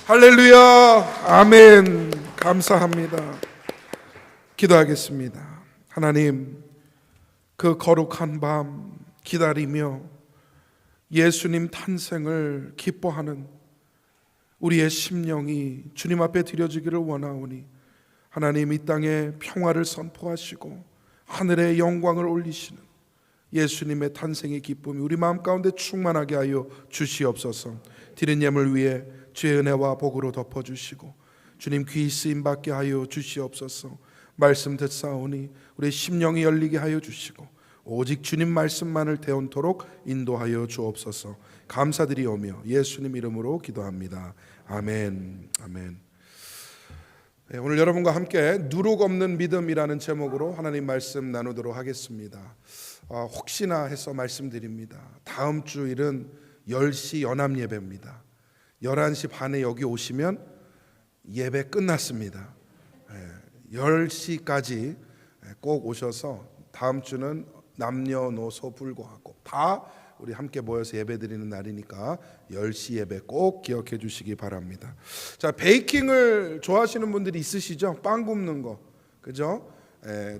할렐루야. 아멘. 감사합니다. 기도하겠습니다. 하나님, 그 거룩한 밤 기다리며 예수님 탄생을 기뻐하는 우리의 심령이 주님 앞에 드려지기를 원하오니 하나님, 이 땅에 평화를 선포하시고 하늘의 영광을 올리시는 예수님의 탄생의 기쁨이 우리 마음 가운데 충만하게 하여 주시옵소서. 드린 예물 위에 주의 은혜와 복으로 덮어주시고 주님 귀 쓰임받게 하여 주시옵소서. 말씀 듣사오니 우리 심령이 열리게 하여 주시고 오직 주님 말씀만을 대언토록 인도하여 주옵소서. 감사드리오며 예수님 이름으로 기도합니다. 아멘. 아멘. 네, 오늘 여러분과 함께 누룩 없는 믿음이라는 제목으로 하나님 말씀 나누도록 하겠습니다. 혹시나 해서 말씀드립니다. 다음 주일은 10시 연합 예배입니다. 11시 반에 여기 오시면 예배 끝났습니다. 10시까지 꼭 오셔서 다음 주는 남녀노소 불구하고 다 우리 함께 모여서 예배드리는 날이니까 10시 예배 꼭 기억해 주시기 바랍니다. 자, 베이킹을 좋아하시는 분들이 있으시죠? 빵 굽는 거, 그죠?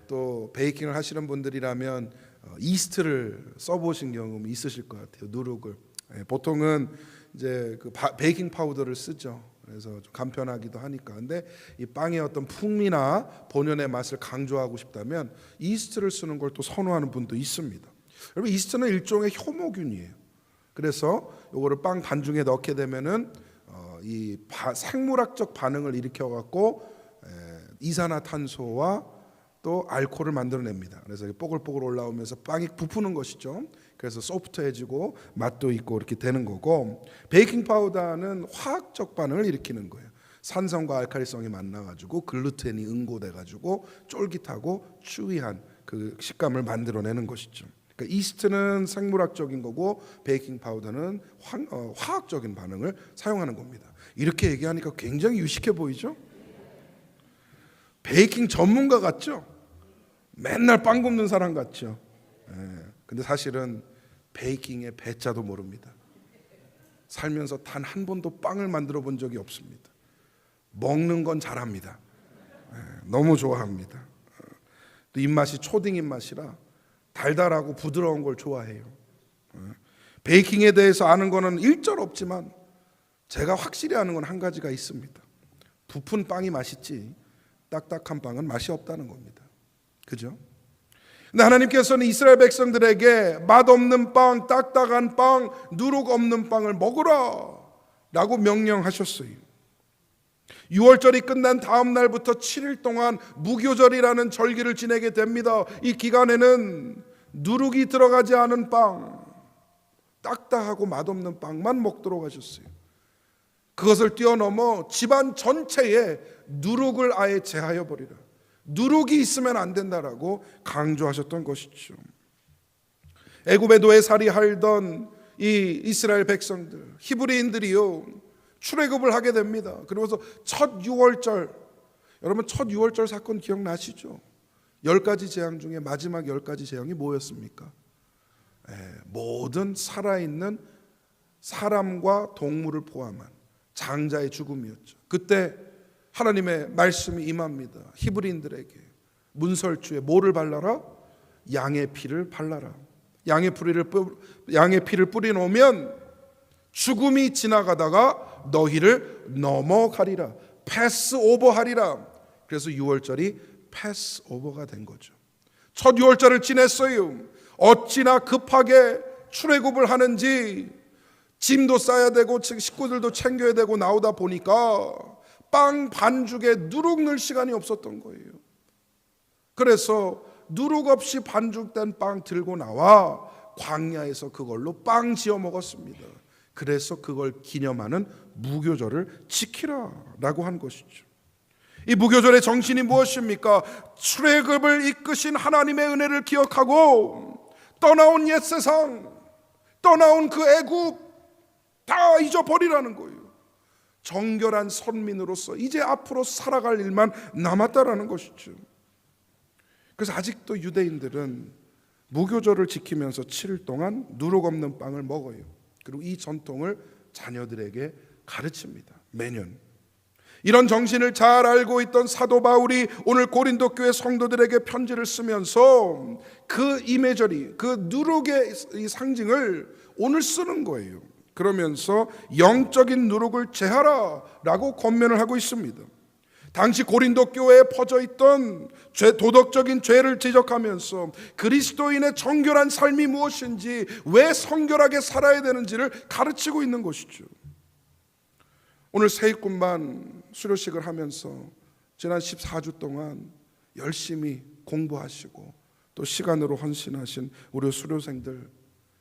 또 베이킹을 하시는 분들이라면 이스트를 써보신 경험이 있으실 것 같아요. 누룩을. 보통은 이제 그 베이킹 파우더를 쓰죠. 그래서 좀 간편하기도 하니까. 근데 이 빵의 어떤 풍미나 본연의 맛을 강조하고 싶다면 이스트를 쓰는 걸 또 선호하는 분도 있습니다. 여러분, 이스트는 일종의 효모균이에요. 그래서 요거를 빵 반죽에 넣게 되면은 이 생물학적 반응을 일으켜 갖고 이산화탄소와 또 알코올을 만들어냅니다. 그래서 뽀글뽀글 올라오면서 빵이 부푸는 것이죠. 그래서 소프트해지고 맛도 있고 이렇게 되는 거고, 베이킹 파우더는 화학적 반응을 일으키는 거예요. 산성과 알칼리성이 만나가지고 글루텐이 응고돼가지고 쫄깃하고 추위한 그 식감을 만들어내는 것이죠. 그러니까 이스트는 생물학적인 거고 베이킹 파우더는 화학적인 반응을 사용하는 겁니다. 이렇게 얘기하니까 굉장히 유식해 보이죠? 베이킹 전문가 같죠? 맨날 빵 굽는 사람 같죠? 근데 사실은 베이킹의 배자도 모릅니다. 살면서 단 한 번도 빵을 만들어 본 적이 없습니다. 먹는 건 잘합니다. 너무 좋아합니다. 또 입맛이 초딩 입맛이라 달달하고 부드러운 걸 좋아해요. 베이킹에 대해서 아는 거는 일절 없지만 제가 확실히 아는 건 한 가지가 있습니다. 부푼 빵이 맛있지 딱딱한 빵은 맛이 없다는 겁니다. 그죠? 근데 하나님께서는 이스라엘 백성들에게 맛없는 빵, 딱딱한 빵, 누룩 없는 빵을 먹으라 라고 명령하셨어요. 6월절이 끝난 다음 날부터 7일 동안 무교절이라는 절기를 지내게 됩니다. 이 기간에는 누룩이 들어가지 않은 빵, 딱딱하고 맛없는 빵만 먹도록 하셨어요. 그것을 뛰어넘어 집안 전체에 누룩을 아예 제하여 버리라. 누룩이 있으면 안 된다라고 강조하셨던 것이죠. 애굽의 노예살이 하던 이 이스라엘 백성들, 히브리인들이요, 출애굽을 하게 됩니다. 그러면서 첫 6월절, 여러분 첫 6월절 사건 기억나시죠? 10가지 재앙 중에 마지막 10가지 재앙이 뭐였습니까? 모든 살아있는 사람과 동물을 포함한 장자의 죽음이었죠. 그때 하나님의 말씀이 임합니다. 히브리인들에게 문설주에 뭐를 발라라? 양의 피를 발라라. 양의 피를 뿌려놓으면 죽음이 지나가다가 너희를 넘어가리라. 패스오버하리라. 그래서 6월절이 패스오버가 된 거죠. 첫 6월절을 지냈어요. 어찌나 급하게 출애굽을 하는지 짐도 싸야 되고 식구들도 챙겨야 되고 나오다 보니까 빵 반죽에 누룩 넣을 시간이 없었던 거예요. 그래서 누룩 없이 반죽된 빵 들고 나와 광야에서 그걸로 빵 지어 먹었습니다. 그래서 그걸 기념하는 무교절을 지키라 라고 한 것이죠. 이 무교절의 정신이 무엇입니까? 출애굽을 이끄신 하나님의 은혜를 기억하고 떠나온 옛 세상, 떠나온 그 애굽 다 잊어버리라는 거예요. 정결한 선민으로서 이제 앞으로 살아갈 일만 남았다라는 것이죠. 그래서 아직도 유대인들은 무교절을 지키면서 7일 동안 누룩 없는 빵을 먹어요. 그리고 이 전통을 자녀들에게 가르칩니다. 매년. 이런 정신을 잘 알고 있던 사도 바울이 오늘 고린도 교회 성도들에게 편지를 쓰면서 그 이메저리, 그 누룩의 이 상징을 오늘 쓰는 거예요. 그러면서 영적인 누룩을 제하라 라고 권면을 하고 있습니다. 당시 고린도 교회에 퍼져 있던 도덕적인 죄를 지적하면서 그리스도인의 정결한 삶이 무엇인지, 왜 성결하게 살아야 되는지를 가르치고 있는 것이죠. 오늘 세입군반 수료식을 하면서 지난 14주 동안 열심히 공부하시고 또 시간으로 헌신하신 우리 수료생들,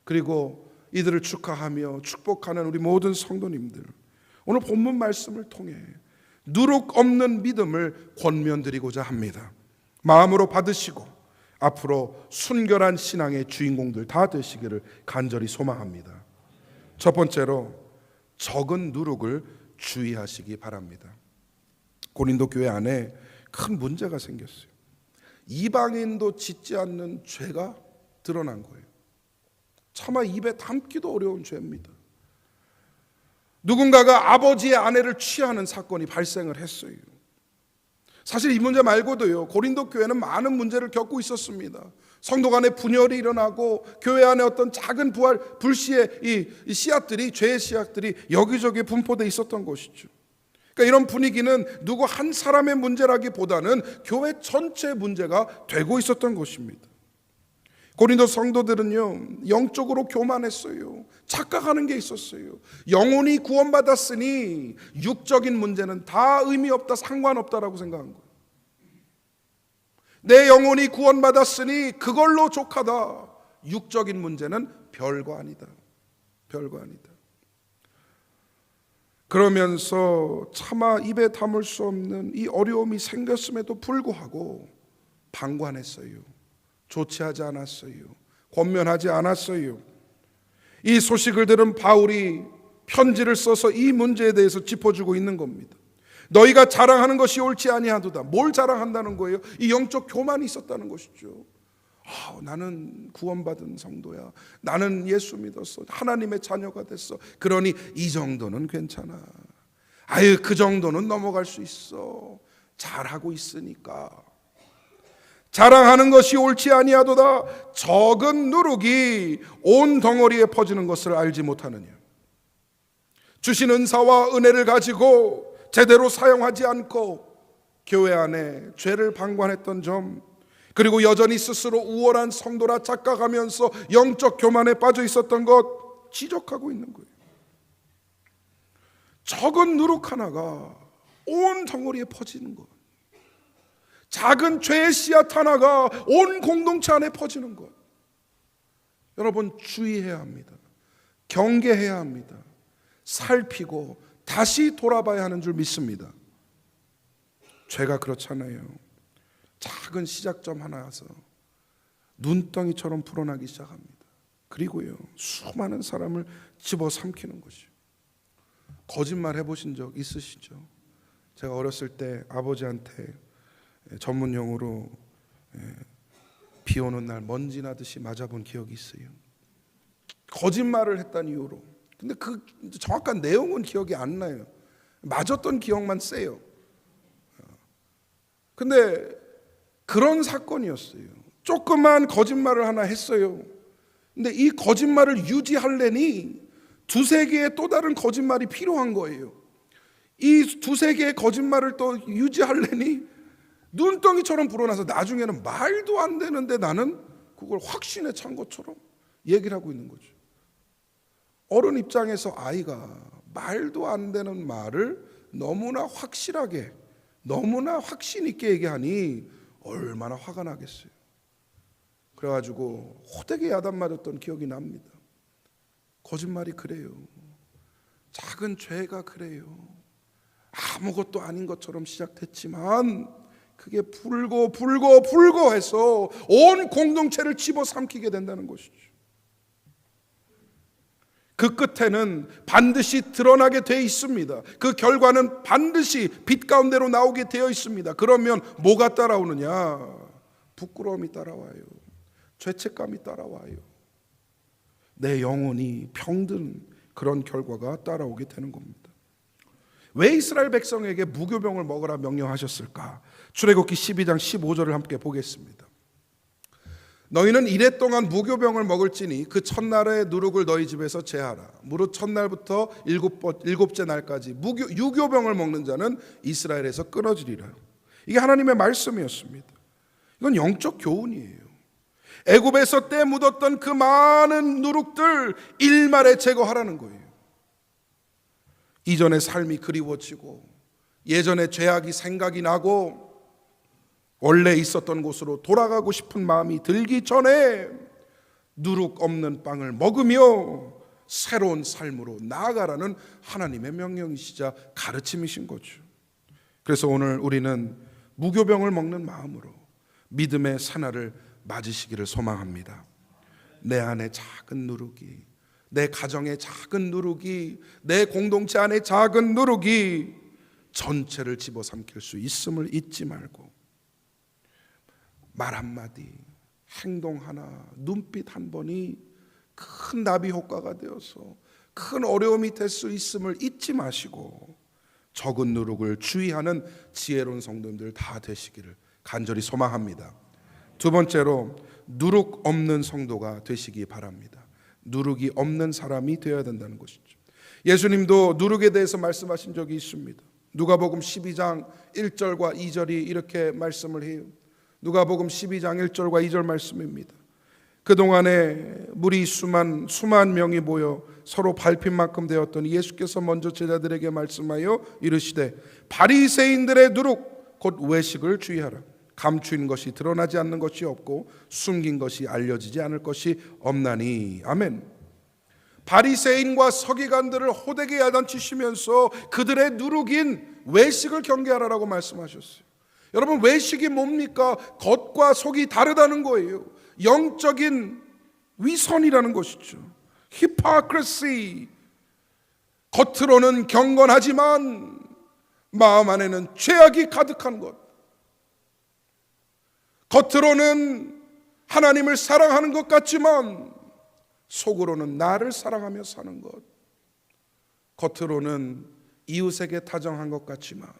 그리고 이들을 축하하며 축복하는 우리 모든 성도님들, 오늘 본문 말씀을 통해 누룩 없는 믿음을 권면드리고자 합니다. 마음으로 받으시고 앞으로 순결한 신앙의 주인공들 다 되시기를 간절히 소망합니다. 첫 번째로 적은 누룩을 주의하시기 바랍니다. 고린도 교회 안에 큰 문제가 생겼어요. 이방인도 짓지 않는 죄가 드러난 거예요. 차마 입에 담기도 어려운 죄입니다. 누군가가 아버지의 아내를 취하는 사건이 발생을 했어요. 사실 이 문제 말고도요, 고린도 교회는 많은 문제를 겪고 있었습니다. 성도 간의 분열이 일어나고 교회 안에 어떤 작은 불씨의 이 씨앗들이, 죄의 씨앗들이 여기저기 분포되어 있었던 것이죠. 그러니까 이런 분위기는 누구 한 사람의 문제라기보다는 교회 전체의 문제가 되고 있었던 것입니다. 고린도 성도들은요, 영적으로 교만했어요. 착각하는 게 있었어요. 영혼이 구원받았으니 육적인 문제는 다 의미 없다, 상관없다라고 생각한 거예요. 내 영혼이 구원받았으니 그걸로 족하다. 육적인 문제는 별거 아니다. 별거 아니다. 그러면서 차마 입에 담을 수 없는 이 어려움이 생겼음에도 불구하고 방관했어요. 조치하지 않았어요. 권면하지 않았어요. 이 소식을 들은 바울이 편지를 써서 이 문제에 대해서 짚어주고 있는 겁니다. 너희가 자랑하는 것이 옳지 아니하도다. 뭘 자랑한다는 거예요? 이 영적 교만이 있었다는 것이죠. 나는 구원받은 성도야. 나는 예수 믿었어. 하나님의 자녀가 됐어. 그러니 이 정도는 괜찮아. 그 정도는 넘어갈 수 있어. 잘하고 있으니까. 자랑하는 것이 옳지 아니하도다. 적은 누룩이 온 덩어리에 퍼지는 것을 알지 못하느냐. 주신 은사와 은혜를 가지고 제대로 사용하지 않고 교회 안에 죄를 방관했던 점, 그리고 여전히 스스로 우월한 성도라 착각하면서 영적 교만에 빠져 있었던 것 지적하고 있는 거예요. 적은 누룩 하나가 온 덩어리에 퍼지는 것, 작은 죄의 씨앗 하나가 온 공동체 안에 퍼지는 것, 여러분 주의해야 합니다. 경계해야 합니다. 살피고 다시 돌아봐야 하는 줄 믿습니다. 죄가 그렇잖아요. 작은 시작점 하나여서 눈덩이처럼 불어나기 시작합니다. 그리고요, 수많은 사람을 집어삼키는 것이요. 거짓말 해보신 적 있으시죠? 제가 어렸을 때 아버지한테 전문 용어로 비 오는 날 먼지 나듯이 맞아본 기억이 있어요. 거짓말을 했다는 이유로. 근데 그 정확한 내용은 기억이 안 나요. 맞았던 기억만 세요. 근데 그런 사건이었어요. 조그만 거짓말을 하나 했어요. 근데 이 거짓말을 유지하려니 두세 개의 또 다른 거짓말이 필요한 거예요. 이 두세 개의 거짓말을 또 유지하려니 눈덩이처럼 불어나서 나중에는 말도 안 되는데 나는 그걸 확신에 찬 것처럼 얘기를 하고 있는 거죠. 어른 입장에서 아이가 말도 안 되는 말을 너무나 확실하게, 너무나 확신 있게 얘기하니 얼마나 화가 나겠어요. 그래가지고 호되게 야단 맞았던 기억이 납니다. 거짓말이 그래요. 작은 죄가 그래요. 아무것도 아닌 것처럼 시작됐지만 그게 불고 해서 온 공동체를 집어삼키게 된다는 것이죠. 그 끝에는 반드시 드러나게 되어 있습니다. 그 결과는 반드시 빛 가운데로 나오게 되어 있습니다. 그러면 뭐가 따라오느냐? 부끄러움이 따라와요. 죄책감이 따라와요. 내 영혼이 병든 그런 결과가 따라오게 되는 겁니다. 왜 이스라엘 백성에게 무교병을 먹으라 명령하셨을까? 출애굽기 12장 15절을 함께 보겠습니다. 너희는 이래 동안 무교병을 먹을지니 그 첫날의 누룩을 너희 집에서 제하라. 무릇 첫날부터 일곱째 날까지 유교병을 먹는 자는 이스라엘에서 끊어지리라. 이게 하나님의 말씀이었습니다. 이건 영적 교훈이에요. 애굽에서 때 묻었던 그 많은 누룩들 일말에 제거하라는 거예요. 이전의 삶이 그리워지고 예전의 죄악이 생각이 나고 원래 있었던 곳으로 돌아가고 싶은 마음이 들기 전에 누룩 없는 빵을 먹으며 새로운 삶으로 나아가라는 하나님의 명령이시자 가르침이신 거죠. 그래서 오늘 우리는 무교병을 먹는 마음으로 믿음의 새날을 맞으시기를 소망합니다. 내 안에 작은 누룩이, 내 가정의 작은 누룩이, 내 공동체 안에 작은 누룩이 전체를 집어삼킬 수 있음을 잊지 말고 말 한마디, 행동 하나, 눈빛 한 번이 큰 나비 효과가 되어서 큰 어려움이 될 수 있음을 잊지 마시고 적은 누룩을 주의하는 지혜로운 성도님들 다 되시기를 간절히 소망합니다. 두 번째로 누룩 없는 성도가 되시기 바랍니다. 누룩이 없는 사람이 되어야 된다는 것이죠. 예수님도 누룩에 대해서 말씀하신 적이 있습니다. 누가복음 12장 1절과 2절이 이렇게 말씀을 해요. 누가복음 12장 1절과 2절 말씀입니다. 그동안에 무리 수만 명이 모여 서로 밟힌 만큼 되었더니 예수께서 먼저 제자들에게 말씀하여 이르시되 바리새인들의 누룩 곧 외식을 주의하라. 감추인 것이 드러나지 않는 것이 없고 숨긴 것이 알려지지 않을 것이 없나니. 아멘. 바리새인과 서기관들을 호되게 야단치시면서 그들의 누룩인 외식을 경계하라라고 말씀하셨어요. 여러분, 외식이 뭡니까? 겉과 속이 다르다는 거예요. 영적인 위선이라는 것이죠. 히포크리시. 겉으로는 경건하지만 마음 안에는 죄악이 가득한 것. 겉으로는 하나님을 사랑하는 것 같지만 속으로는 나를 사랑하며 사는 것. 겉으로는 이웃에게 다정한 것 같지만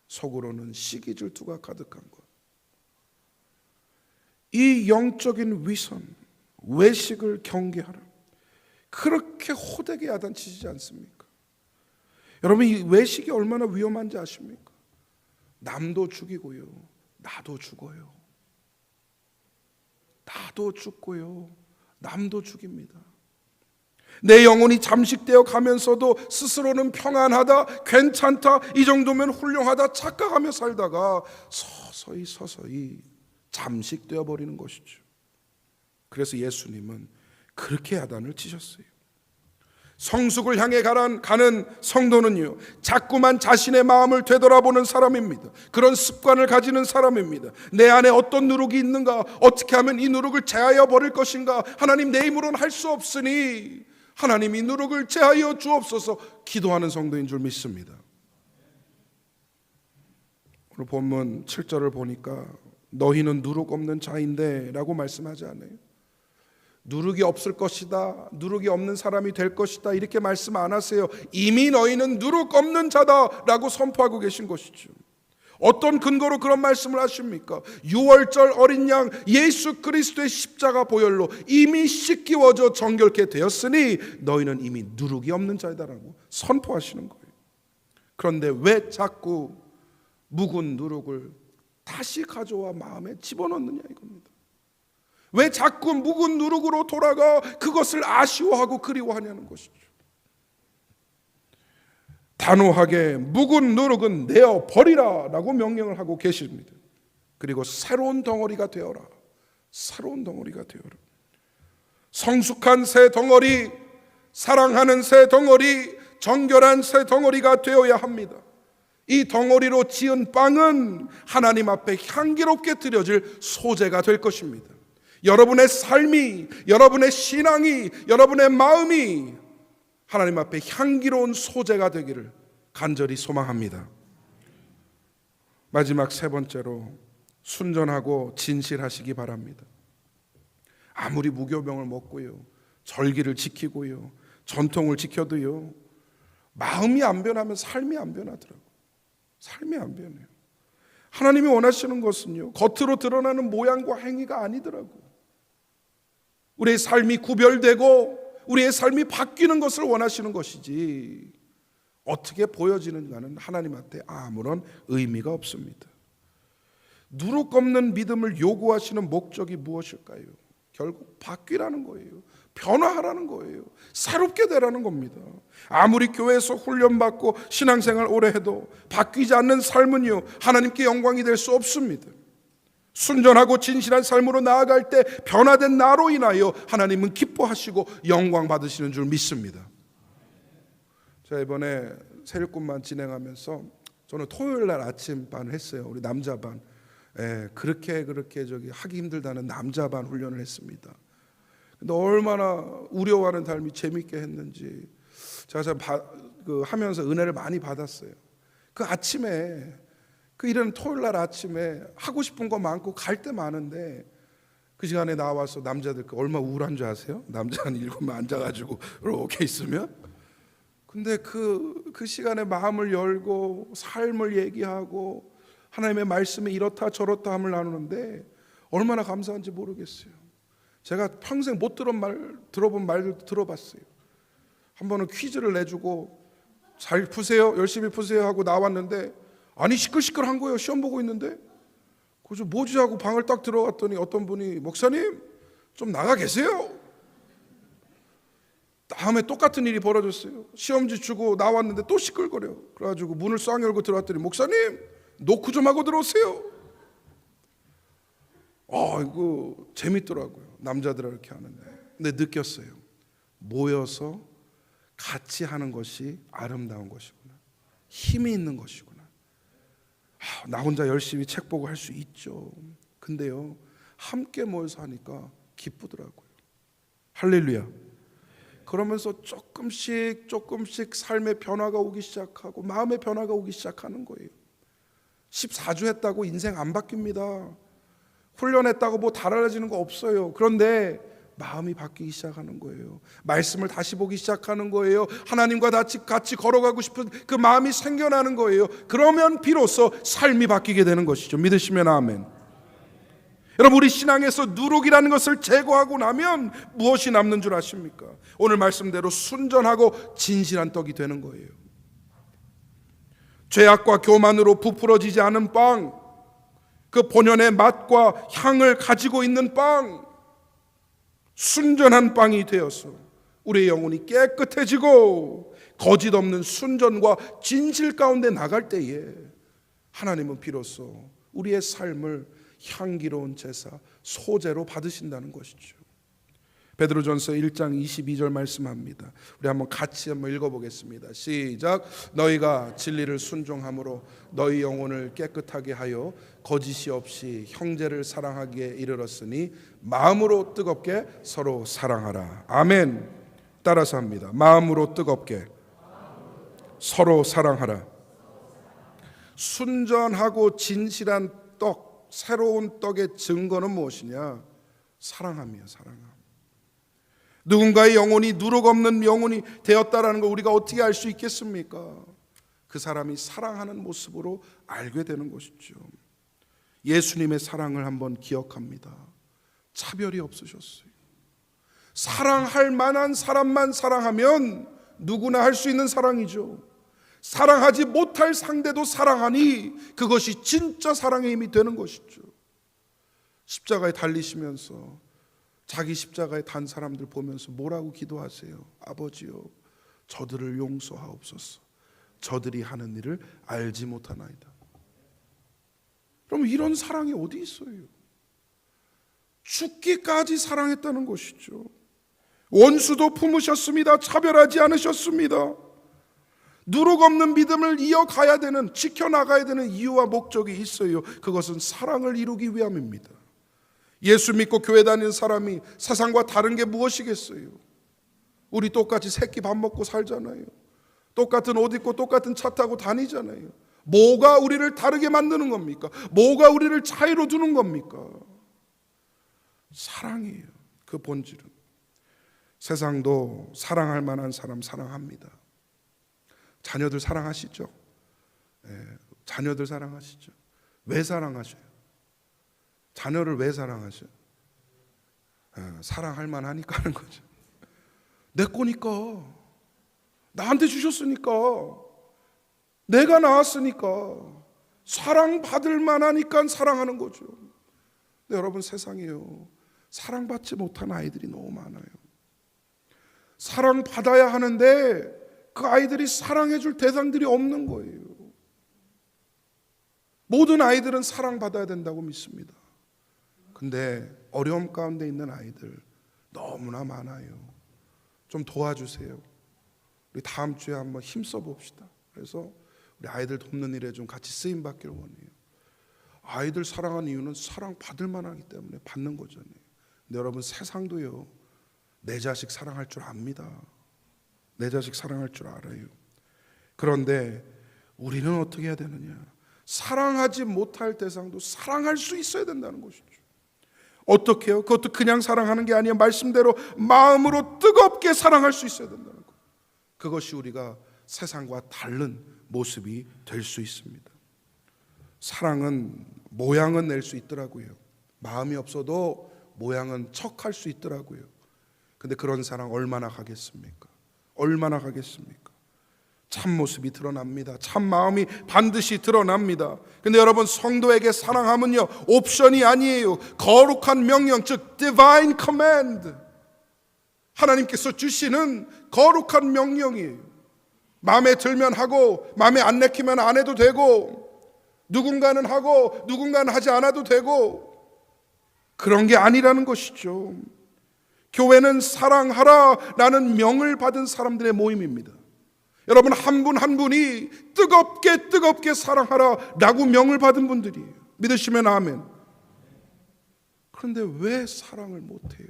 속으로는 시기 질투가 가득한 것. 이 영적인 위선, 외식을 경계하라. 그렇게 호되게 야단치지 않습니까? 여러분, 이 외식이 얼마나 위험한지 아십니까? 남도 죽이고요, 나도 죽어요. 나도 죽고요, 남도 죽입니다. 내 영혼이 잠식되어 가면서도 스스로는 평안하다, 괜찮다, 이 정도면 훌륭하다 착각하며 살다가 서서히 잠식되어 버리는 것이죠. 그래서 예수님은 그렇게 야단을 치셨어요. 성숙을 향해 가는 성도는요, 자꾸만 자신의 마음을 되돌아보는 사람입니다. 그런 습관을 가지는 사람입니다. 내 안에 어떤 누룩이 있는가, 어떻게 하면 이 누룩을 제하여 버릴 것인가. 하나님, 내 힘으로는 할 수 없으니 하나님이 누룩을 제하여 주옵소서 기도하는 성도인 줄 믿습니다. 오늘 본문 7절을 보니까 너희는 누룩 없는 자인데 라고 말씀하지 않아요? 누룩이 없을 것이다, 누룩이 없는 사람이 될 것이다 이렇게 말씀 안 하세요. 이미 너희는 누룩 없는 자다라고 선포하고 계신 것이죠. 어떤 근거로 그런 말씀을 하십니까? 6월절 어린 양 예수 그리스도의 십자가 보혈로 이미 씻기워져 정결케 되었으니 너희는 이미 누룩이 없는 자이다라고 선포하시는 거예요. 그런데 왜 자꾸 묵은 누룩을 다시 가져와 마음에 집어넣느냐 이겁니다. 왜 자꾸 묵은 누룩으로 돌아가 그것을 아쉬워하고 그리워하냐는 것이죠. 단호하게 묵은 누룩은 내어 버리라 라고 명령을 하고 계십니다. 그리고 새로운 덩어리가 되어라. 새로운 덩어리가 되어라. 성숙한 새 덩어리, 사랑하는 새 덩어리, 정결한 새 덩어리가 되어야 합니다. 이 덩어리로 지은 빵은 하나님 앞에 향기롭게 드려질 소재가 될 것입니다. 여러분의 삶이, 여러분의 신앙이, 여러분의 마음이 하나님 앞에 향기로운 소재가 되기를 간절히 소망합니다. 마지막 세 번째로 순전하고 진실하시기 바랍니다. 아무리 무교병을 먹고요, 절기를 지키고요, 전통을 지켜도요, 마음이 안 변하면 삶이 안 변하더라고요. 삶이 안 변해요. 하나님이 원하시는 것은요, 겉으로 드러나는 모양과 행위가 아니더라고요. 우리의 삶이 구별되고 우리의 삶이 바뀌는 것을 원하시는 것이지, 어떻게 보여지는가는 하나님한테 아무런 의미가 없습니다. 누룩 없는 믿음을 요구하시는 목적이 무엇일까요? 결국 바뀌라는 거예요. 변화하라는 거예요. 새롭게 되라는 겁니다. 아무리 교회에서 훈련받고 신앙생활 오래 해도 바뀌지 않는 삶은요, 하나님께 영광이 될 수 없습니다. 순전하고 진실한 삶으로 나아갈 때 변화된 나로 인하여 하나님은 기뻐하시고 영광 받으시는 줄 믿습니다. 제가 이번에 세일꾼만 진행하면서 저는 토요일 날 아침반을 했어요. 우리 남자반. 그렇게 하기 힘들다는 남자반 훈련을 했습니다. 근데 얼마나 우려하는 삶이 재밌게 했는지 제가 참 하면서 은혜를 많이 받았어요. 그 아침에, 그 이런 토요일 날 아침에 하고 싶은 거 많고 갈 데 많은데 그 시간에 나와서 남자들 얼마 우울한 줄 아세요? 남자 한 7명 앉아가지고 이렇게 있으면. 근데 그 시간에 마음을 열고 삶을 얘기하고 하나님의 말씀에 이렇다 저렇다 함을 나누는데 얼마나 감사한지 모르겠어요. 제가 평생 못 들어본 말들도 들어봤어요. 한 번은 퀴즈를 내주고 잘 푸세요, 열심히 푸세요 하고 나왔는데, 아니 시끌시끌한 거예요. 시험 보고 있는데. 그래서 뭐지 하고 방을 딱 들어갔더니 어떤 분이, 목사님 좀 나가 계세요. 다음에 똑같은 일이 벌어졌어요. 시험지 주고 나왔는데 또 시끌거려. 그래가지고 문을 싹 열고 들어왔더니, 목사님 노크 좀 하고 들어오세요. 이거 재밌더라고요. 남자들 이렇게 하는데. 근데 느꼈어요. 모여서 같이 하는 것이 아름다운 것이구나. 힘이 있는 것이구나. 나 혼자 열심히 책 보고 할 수 있죠. 근데요, 함께 모여서 하니까 기쁘더라고요. 할렐루야. 그러면서 조금씩 삶의 변화가 오기 시작하고 마음의 변화가 오기 시작하는 거예요. 14주 했다고 인생 안 바뀝니다. 훈련했다고 뭐 달라지는 거 없어요. 그런데 마음이 바뀌기 시작하는 거예요. 말씀을 다시 보기 시작하는 거예요. 하나님과 같이 걸어가고 싶은 그 마음이 생겨나는 거예요. 그러면 비로소 삶이 바뀌게 되는 것이죠. 믿으시면 아멘. 여러분, 우리 신앙에서 누룩이라는 것을 제거하고 나면 무엇이 남는 줄 아십니까? 오늘 말씀대로 순전하고 진실한 떡이 되는 거예요. 죄악과 교만으로 부풀어지지 않은 빵, 그 본연의 맛과 향을 가지고 있는 빵, 순전한 빵이 되어서 우리의 영혼이 깨끗해지고 거짓 없는 순전과 진실 가운데 나갈 때에 하나님은 비로소 우리의 삶을 향기로운 제사, 소제로 받으신다는 것이죠. 베드로전서 1장 22절 말씀합니다. 우리 한번 같이 읽어보겠습니다. 시작. 너희가 진리를 순종함으로 너희 영혼을 깨끗하게 하여 거짓이 없이 형제를 사랑하기에 이르렀으니 마음으로 뜨겁게 서로 사랑하라. 아멘. 따라서 합니다. 마음으로 뜨겁게 서로 사랑하라. 순전하고 진실한 떡, 새로운 떡의 증거는 무엇이냐? 사랑함이에요. 사랑함. 누군가의 영혼이 누룩 없는 영혼이 되었다라는 걸 우리가 어떻게 알 수 있겠습니까? 그 사람이 사랑하는 모습으로 알게 되는 것이죠. 예수님의 사랑을 한번 기억합니다. 차별이 없으셨어요. 사랑할 만한 사람만 사랑하면 누구나 할 수 있는 사랑이죠. 사랑하지 못할 상대도 사랑하니 그것이 진짜 사랑의 힘이 되는 것이죠. 십자가에 달리시면서 자기 십자가에 단 사람들 보면서 뭐라고 기도하세요? 아버지요, 저들을 용서하옵소서. 저들이 하는 일을 알지 못하나이다. 그럼 이런 사랑이 어디 있어요? 죽기까지 사랑했다는 것이죠. 원수도 품으셨습니다. 차별하지 않으셨습니다. 누룩 없는 믿음을 이어가야 되는, 지켜나가야 되는 이유와 목적이 있어요. 그것은 사랑을 이루기 위함입니다. 예수 믿고 교회 다니는 사람이 세상과 다른 게 무엇이겠어요? 우리 똑같이 새끼 밥 먹고 살잖아요. 똑같은 옷 입고 똑같은 차 타고 다니잖아요. 뭐가 우리를 다르게 만드는 겁니까? 뭐가 우리를 차이로 두는 겁니까? 사랑이에요. 그 본질은. 세상도 사랑할 만한 사람 사랑합니다. 자녀들 사랑하시죠? 자녀들 사랑하시죠? 왜 사랑하셔요? 자녀를 왜 사랑하셔요? 사랑할 만하니까 하는 거죠. 내 거니까, 나한테 주셨으니까, 내가 낳았으니까, 사랑받을 만하니까 사랑하는 거죠. 근데 여러분, 세상에요, 사랑받지 못한 아이들이 너무 많아요. 사랑받아야 하는데 그 아이들이 사랑해줄 대상들이 없는 거예요. 모든 아이들은 사랑받아야 된다고 믿습니다. 근데 어려움 가운데 있는 아이들 너무나 많아요. 좀 도와주세요. 우리 다음 주에 한번 힘써 봅시다. 그래서 우리 아이들 돕는 일에 좀 같이 쓰임 받기를 원해요. 아이들 사랑하는 이유는 사랑받을 만하기 때문에 받는 거잖아요. 근데 여러분, 세상도요, 내 자식 사랑할 줄 압니다. 내 자식 사랑할 줄 알아요. 그런데 우리는 어떻게 해야 되느냐? 사랑하지 못할 대상도 사랑할 수 있어야 된다는 것이죠. 어떻게 해요? 그것도 그냥 사랑하는 게 아니라 말씀대로 마음으로 뜨겁게 사랑할 수 있어야 된다는 것. 그것이 우리가 세상과 다른 모습이 될 수 있습니다. 사랑은 모양은 낼 수 있더라고요. 마음이 없어도 모양은 척할 수 있더라고요. 근데 그런 사랑 얼마나 가겠습니까? 얼마나 가겠습니까? 참 모습이 드러납니다. 참 마음이 반드시 드러납니다. 근데 여러분, 성도에게 사랑함은요, 옵션이 아니에요. 거룩한 명령, 즉 divine command, 하나님께서 주시는 거룩한 명령이에요. 마음에 들면 하고 마음에 안 내키면 안 해도 되고, 누군가는 하고 누군가는 하지 않아도 되고, 그런 게 아니라는 것이죠. 교회는 사랑하라라는 명을 받은 사람들의 모임입니다. 여러분, 한 분 한 분이 뜨겁게 사랑하라라고 명을 받은 분들이에요. 믿으시면 아멘. 그런데 왜 사랑을 못해요?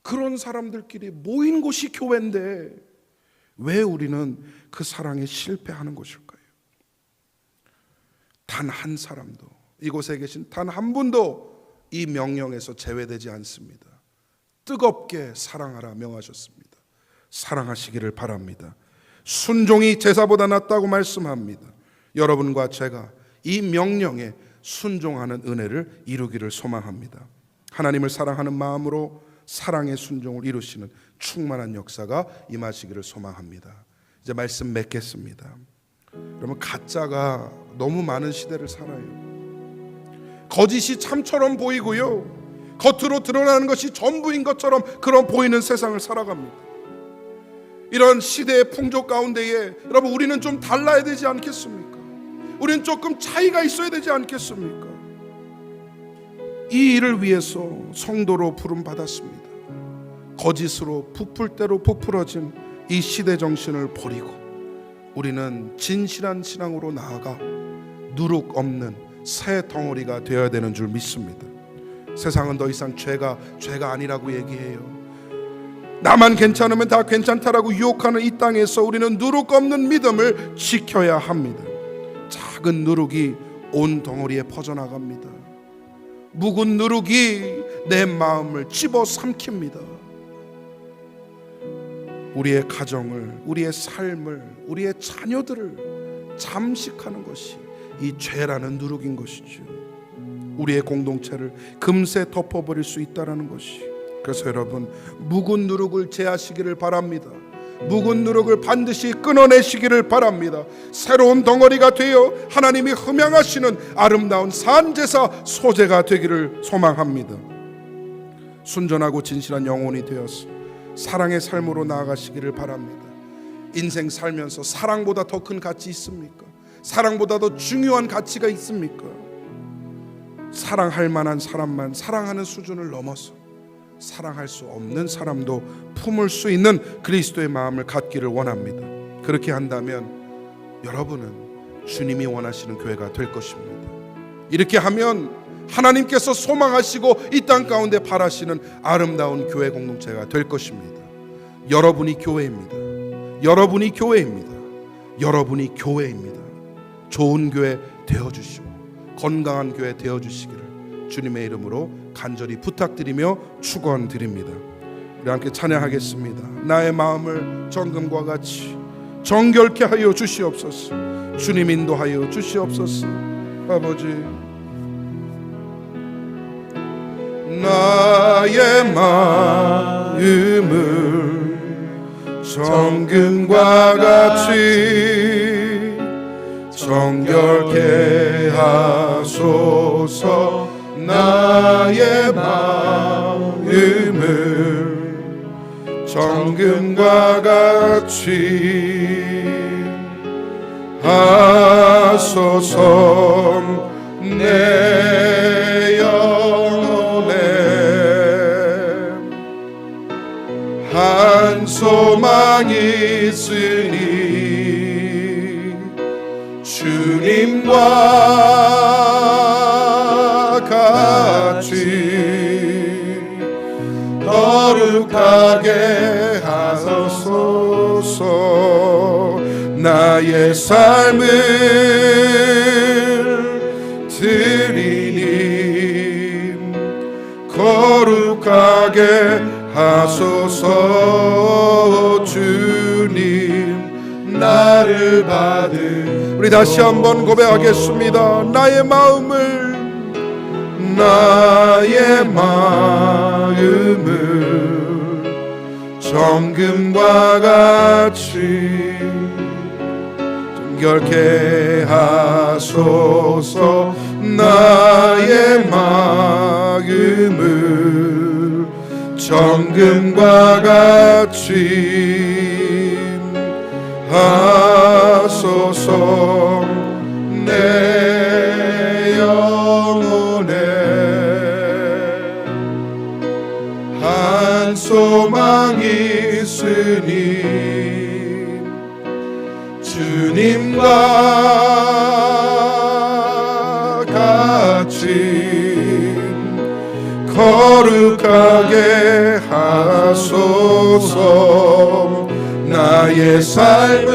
그런 사람들끼리 모인 곳이 교회인데 왜 우리는 그 사랑에 실패하는 것일까요? 단 한 사람도, 이곳에 계신 단 한 분도 이 명령에서 제외되지 않습니다. 뜨겁게 사랑하라 명하셨습니다. 사랑하시기를 바랍니다. 순종이 제사보다 낫다고 말씀합니다. 여러분과 제가 이 명령에 순종하는 은혜를 이루기를 소망합니다. 하나님을 사랑하는 마음으로 사랑의 순종을 이루시는 충만한 역사가 임하시기를 소망합니다. 이제 말씀 맺겠습니다. 여러분, 가짜가 너무 많은 시대를 살아요. 거짓이 참처럼 보이고요, 겉으로 드러나는 것이 전부인 것처럼 그런 보이는 세상을 살아갑니다. 이런 시대의 풍조 가운데에 여러분, 우리는 좀 달라야 되지 않겠습니까? 우리는 조금 차이가 있어야 되지 않겠습니까? 이 일을 위해서 성도로 부름받았습니다. 거짓으로 부풀대로 부풀어진 이 시대 정신을 버리고 우리는 진실한 신앙으로 나아가 누룩 없는 새 덩어리가 되어야 되는 줄 믿습니다. 세상은 더 이상 죄가 아니라고 얘기해요. 나만 괜찮으면 다 괜찮다라고 유혹하는 이 땅에서 우리는 누룩 없는 믿음을 지켜야 합니다. 작은 누룩이 온 덩어리에 퍼져나갑니다. 묵은 누룩이 내 마음을 집어삼킵니다. 우리의 가정을, 우리의 삶을, 우리의 자녀들을 잠식하는 것이 이 죄라는 누룩인 것이죠. 우리의 공동체를 금세 덮어버릴 수 있다는 것이. 그래서 여러분, 묵은 누룩을 제하시기를 바랍니다. 묵은 누룩을 반드시 끊어내시기를 바랍니다. 새로운 덩어리가 되어 하나님이 흠양하시는 아름다운 산제사 소재가 되기를 소망합니다. 순전하고 진실한 영혼이 되어서 사랑의 삶으로 나아가시기를 바랍니다. 인생 살면서 사랑보다 더 큰 가치 있습니까? 사랑보다 더 중요한 가치가 있습니까? 사랑할 만한 사람만 사랑하는 수준을 넘어서 사랑할 수 없는 사람도 품을 수 있는 그리스도의 마음을 갖기를 원합니다. 그렇게 한다면 여러분은 주님이 원하시는 교회가 될 것입니다. 이렇게 하면 하나님께서 소망하시고 이 땅 가운데 바라시는 아름다운 교회 공동체가 될 것입니다. 여러분이 교회입니다. 여러분이 교회입니다. 여러분이 교회입니다. 좋은 교회 되어주시고 건강한 교회 되어주시기를 주님의 이름으로 간절히 부탁드리며 축원드립니다. 우리 함께 찬양하겠습니다. 나의 마음을 정금과 같이 정결케 하여 주시옵소서. 주님 인도하여 주시옵소서. 아버지, 나의 마음을 정금과 같이 정결케 하소서. 나의 마음을 정금과 같이 하소서. 내 영혼에 한 소망이 있으니 주님과 같이 거룩하게 하소서. 나의 삶을 드리니 거룩하게 하소서. 주님 나를 받으. 우리 다시 한번 고백하겠습니다. 나의 마음을 정금과 같이 정결케 하소서. 나의 마음을 정금과 같이 하소서. 내 영혼에 한 소망이 있으니 주님과 같이 거룩하게 하소서. 나의 삶을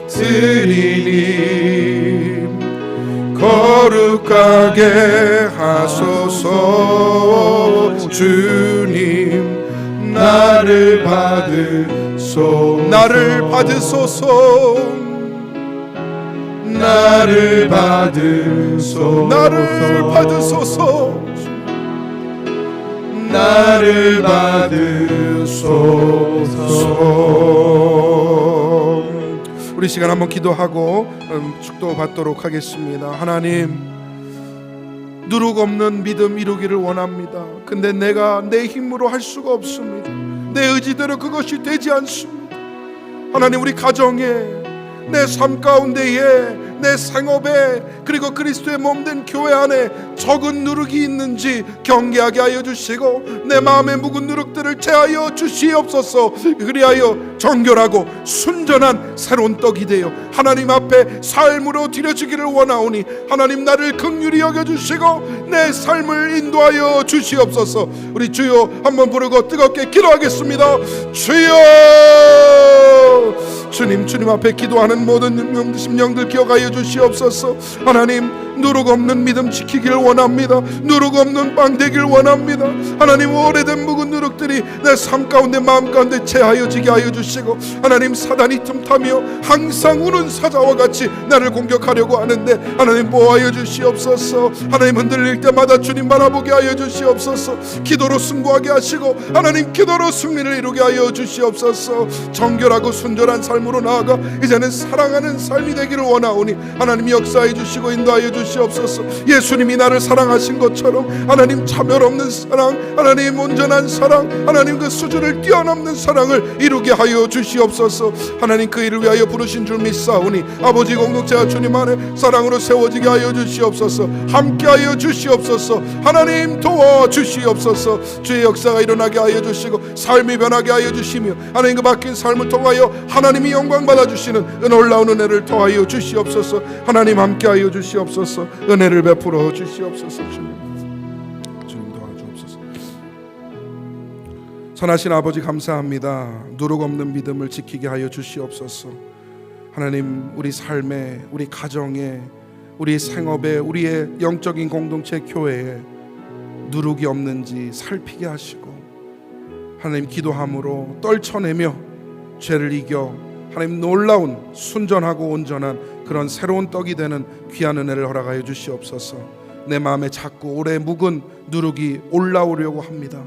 드리니 거룩하게 하소서. 주님 나를 받으소서. 나를 받으소서. 나를 받으소서. 나를 받으소서. 나를 받으소서. 우리 시간 한번 기도하고 축도 받도록 하겠습니다. 하나님, 누룩 없는 믿음 이루기를 원합니다. 근데 내가 내 힘으로 할 수가 없습니다. 내 의지대로 그것이 되지 않습니다. 하나님, 우리 가정에, 내 삶 가운데에, 내 생업에, 그리고 그리스도의 몸된 교회 안에 적은 누룩이 있는지 경계하게 하여 주시고 내 마음의 묵은 누룩들을 제하여 주시옵소서. 그리하여 정결하고 순전한 새로운 떡이 되어 하나님 앞에 삶으로 드려지기를 원하오니 하나님, 나를 긍휼히 여겨주시고 내 삶을 인도하여 주시옵소서. 우리 주여 한번 부르고 뜨겁게 기도하겠습니다. 주여! 주님 앞에 기도하는 모든 심령들 기억하여 주시옵소서. 하나님, 누룩 없는 믿음 지키기를 원합니다. 누룩 없는 빵 되기를 원합니다. 하나님, 오래된 묵은 누룩들이 내 삶 가운데 마음 가운데 제하여지게 하여 주시고 하나님, 사단이 틈타며 항상 우는 사자와 같이 나를 공격하려고 하는데 하나님 보호하여 주시옵소서. 하나님, 흔들릴 때마다 주님 바라보게 하여 주시옵소서. 기도로 승부하게 하시고 하나님, 기도로 승리를 이루게 하여 주시옵소서. 정결하고 순전한 삶으로 나아가 이제는 사랑하는 삶이 되기를 원하오니 하나님, 역사해 주시고 인도하여 주시옵소서. 예수님이 나를 사랑하신 것처럼 하나님, 차별 없는 사랑, 하나님 온전한 사랑, 하나님 그 수준을 뛰어넘는 사랑을 이루게 하여 주시옵소서. 하나님, 그 일을 위하여 부르신 줄 믿사오니 아버지 공동체가 주님 안에 사랑으로 세워지게 하여 주시옵소서. 함께하여 주시옵소서. 하나님, 도와주시옵소서. 주의 역사가 일어나게 하여 주시고 삶이 변하게 하여 주시며 하나님, 그 바뀐 삶을 통하여 하나님이 영광 받아주시는 놀라운 은혜를 더하여 주시옵소서. 하나님, 함께하여 주시옵소서. 은혜를 베풀어 주시옵소서. 주님 도와주옵소서. 선하신 아버지, 감사합니다. 누룩 없는 믿음을 지키게 하여 주시옵소서. 하나님, 우리 삶에, 우리 가정에, 우리 생업에, 우리의 영적인 공동체 교회에 누룩이 없는지 살피게 하시고 하나님 기도함으로 떨쳐내며 죄를 이겨 하나님 놀라운 순전하고 온전한 그런 새로운 떡이 되는 귀한 은혜를 허락하여 주시옵소서. 내 마음에 자꾸 오래 묵은 누룩이 올라오려고 합니다.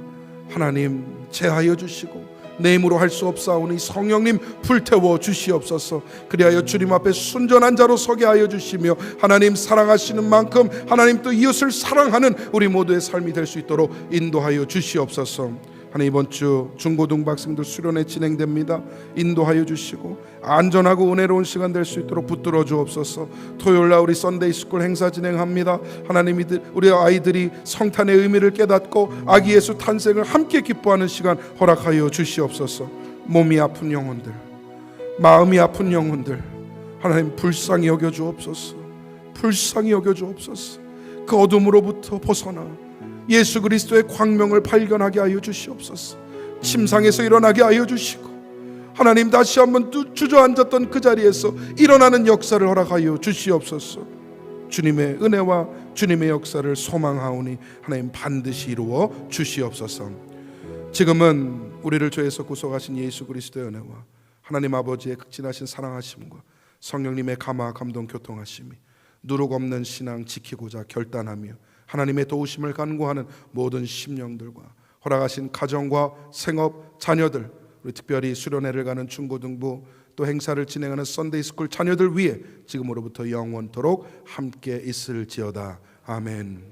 하나님 제하여 주시고 내 힘으로 할 수 없사오니 성령님 불태워 주시옵소서. 그리하여 주님 앞에 순전한 자로 서게 하여 주시며 하나님 사랑하시는 만큼 하나님 또 이웃을 사랑하는 우리 모두의 삶이 될 수 있도록 인도하여 주시옵소서. 하나님 이번 주 중고등부 학생들 수련회 진행됩니다. 인도하여 주시고 안전하고 은혜로운 시간 될 수 있도록 붙들어 주옵소서. 토요일날 우리 썬데이 스쿨 행사 진행합니다. 하나님 우리 아이들이 성탄의 의미를 깨닫고 아기 예수 탄생을 함께 기뻐하는 시간 허락하여 주시옵소서. 몸이 아픈 영혼들, 마음이 아픈 영혼들 하나님 불쌍히 여겨 주옵소서. 불쌍히 여겨 주옵소서. 그 어둠으로부터 벗어나 예수 그리스도의 광명을 발견하게 하여 주시옵소서. 침상에서 일어나게 하여 주시고 하나님 다시 한번 주저앉았던 그 자리에서 일어나는 역사를 허락하여 주시옵소서. 주님의 은혜와 주님의 역사를 소망하오니 하나님 반드시 이루어 주시옵소서. 지금은 우리를 죄에서 구속하신 예수 그리스도의 은혜와 하나님 아버지의 극진하신 사랑하심과 성령님의 감화 감동 교통하심이 누룩 없는 신앙 지키고자 결단하며 하나님의 도우심을 간구하는 모든 심령들과 허락하신 가정과 생업, 자녀들, 우리 특별히 수련회를 가는 중고등부 또 행사를 진행하는 썬데이 스쿨 자녀들 위해 지금으로부터 영원토록 함께 있을지어다. 아멘.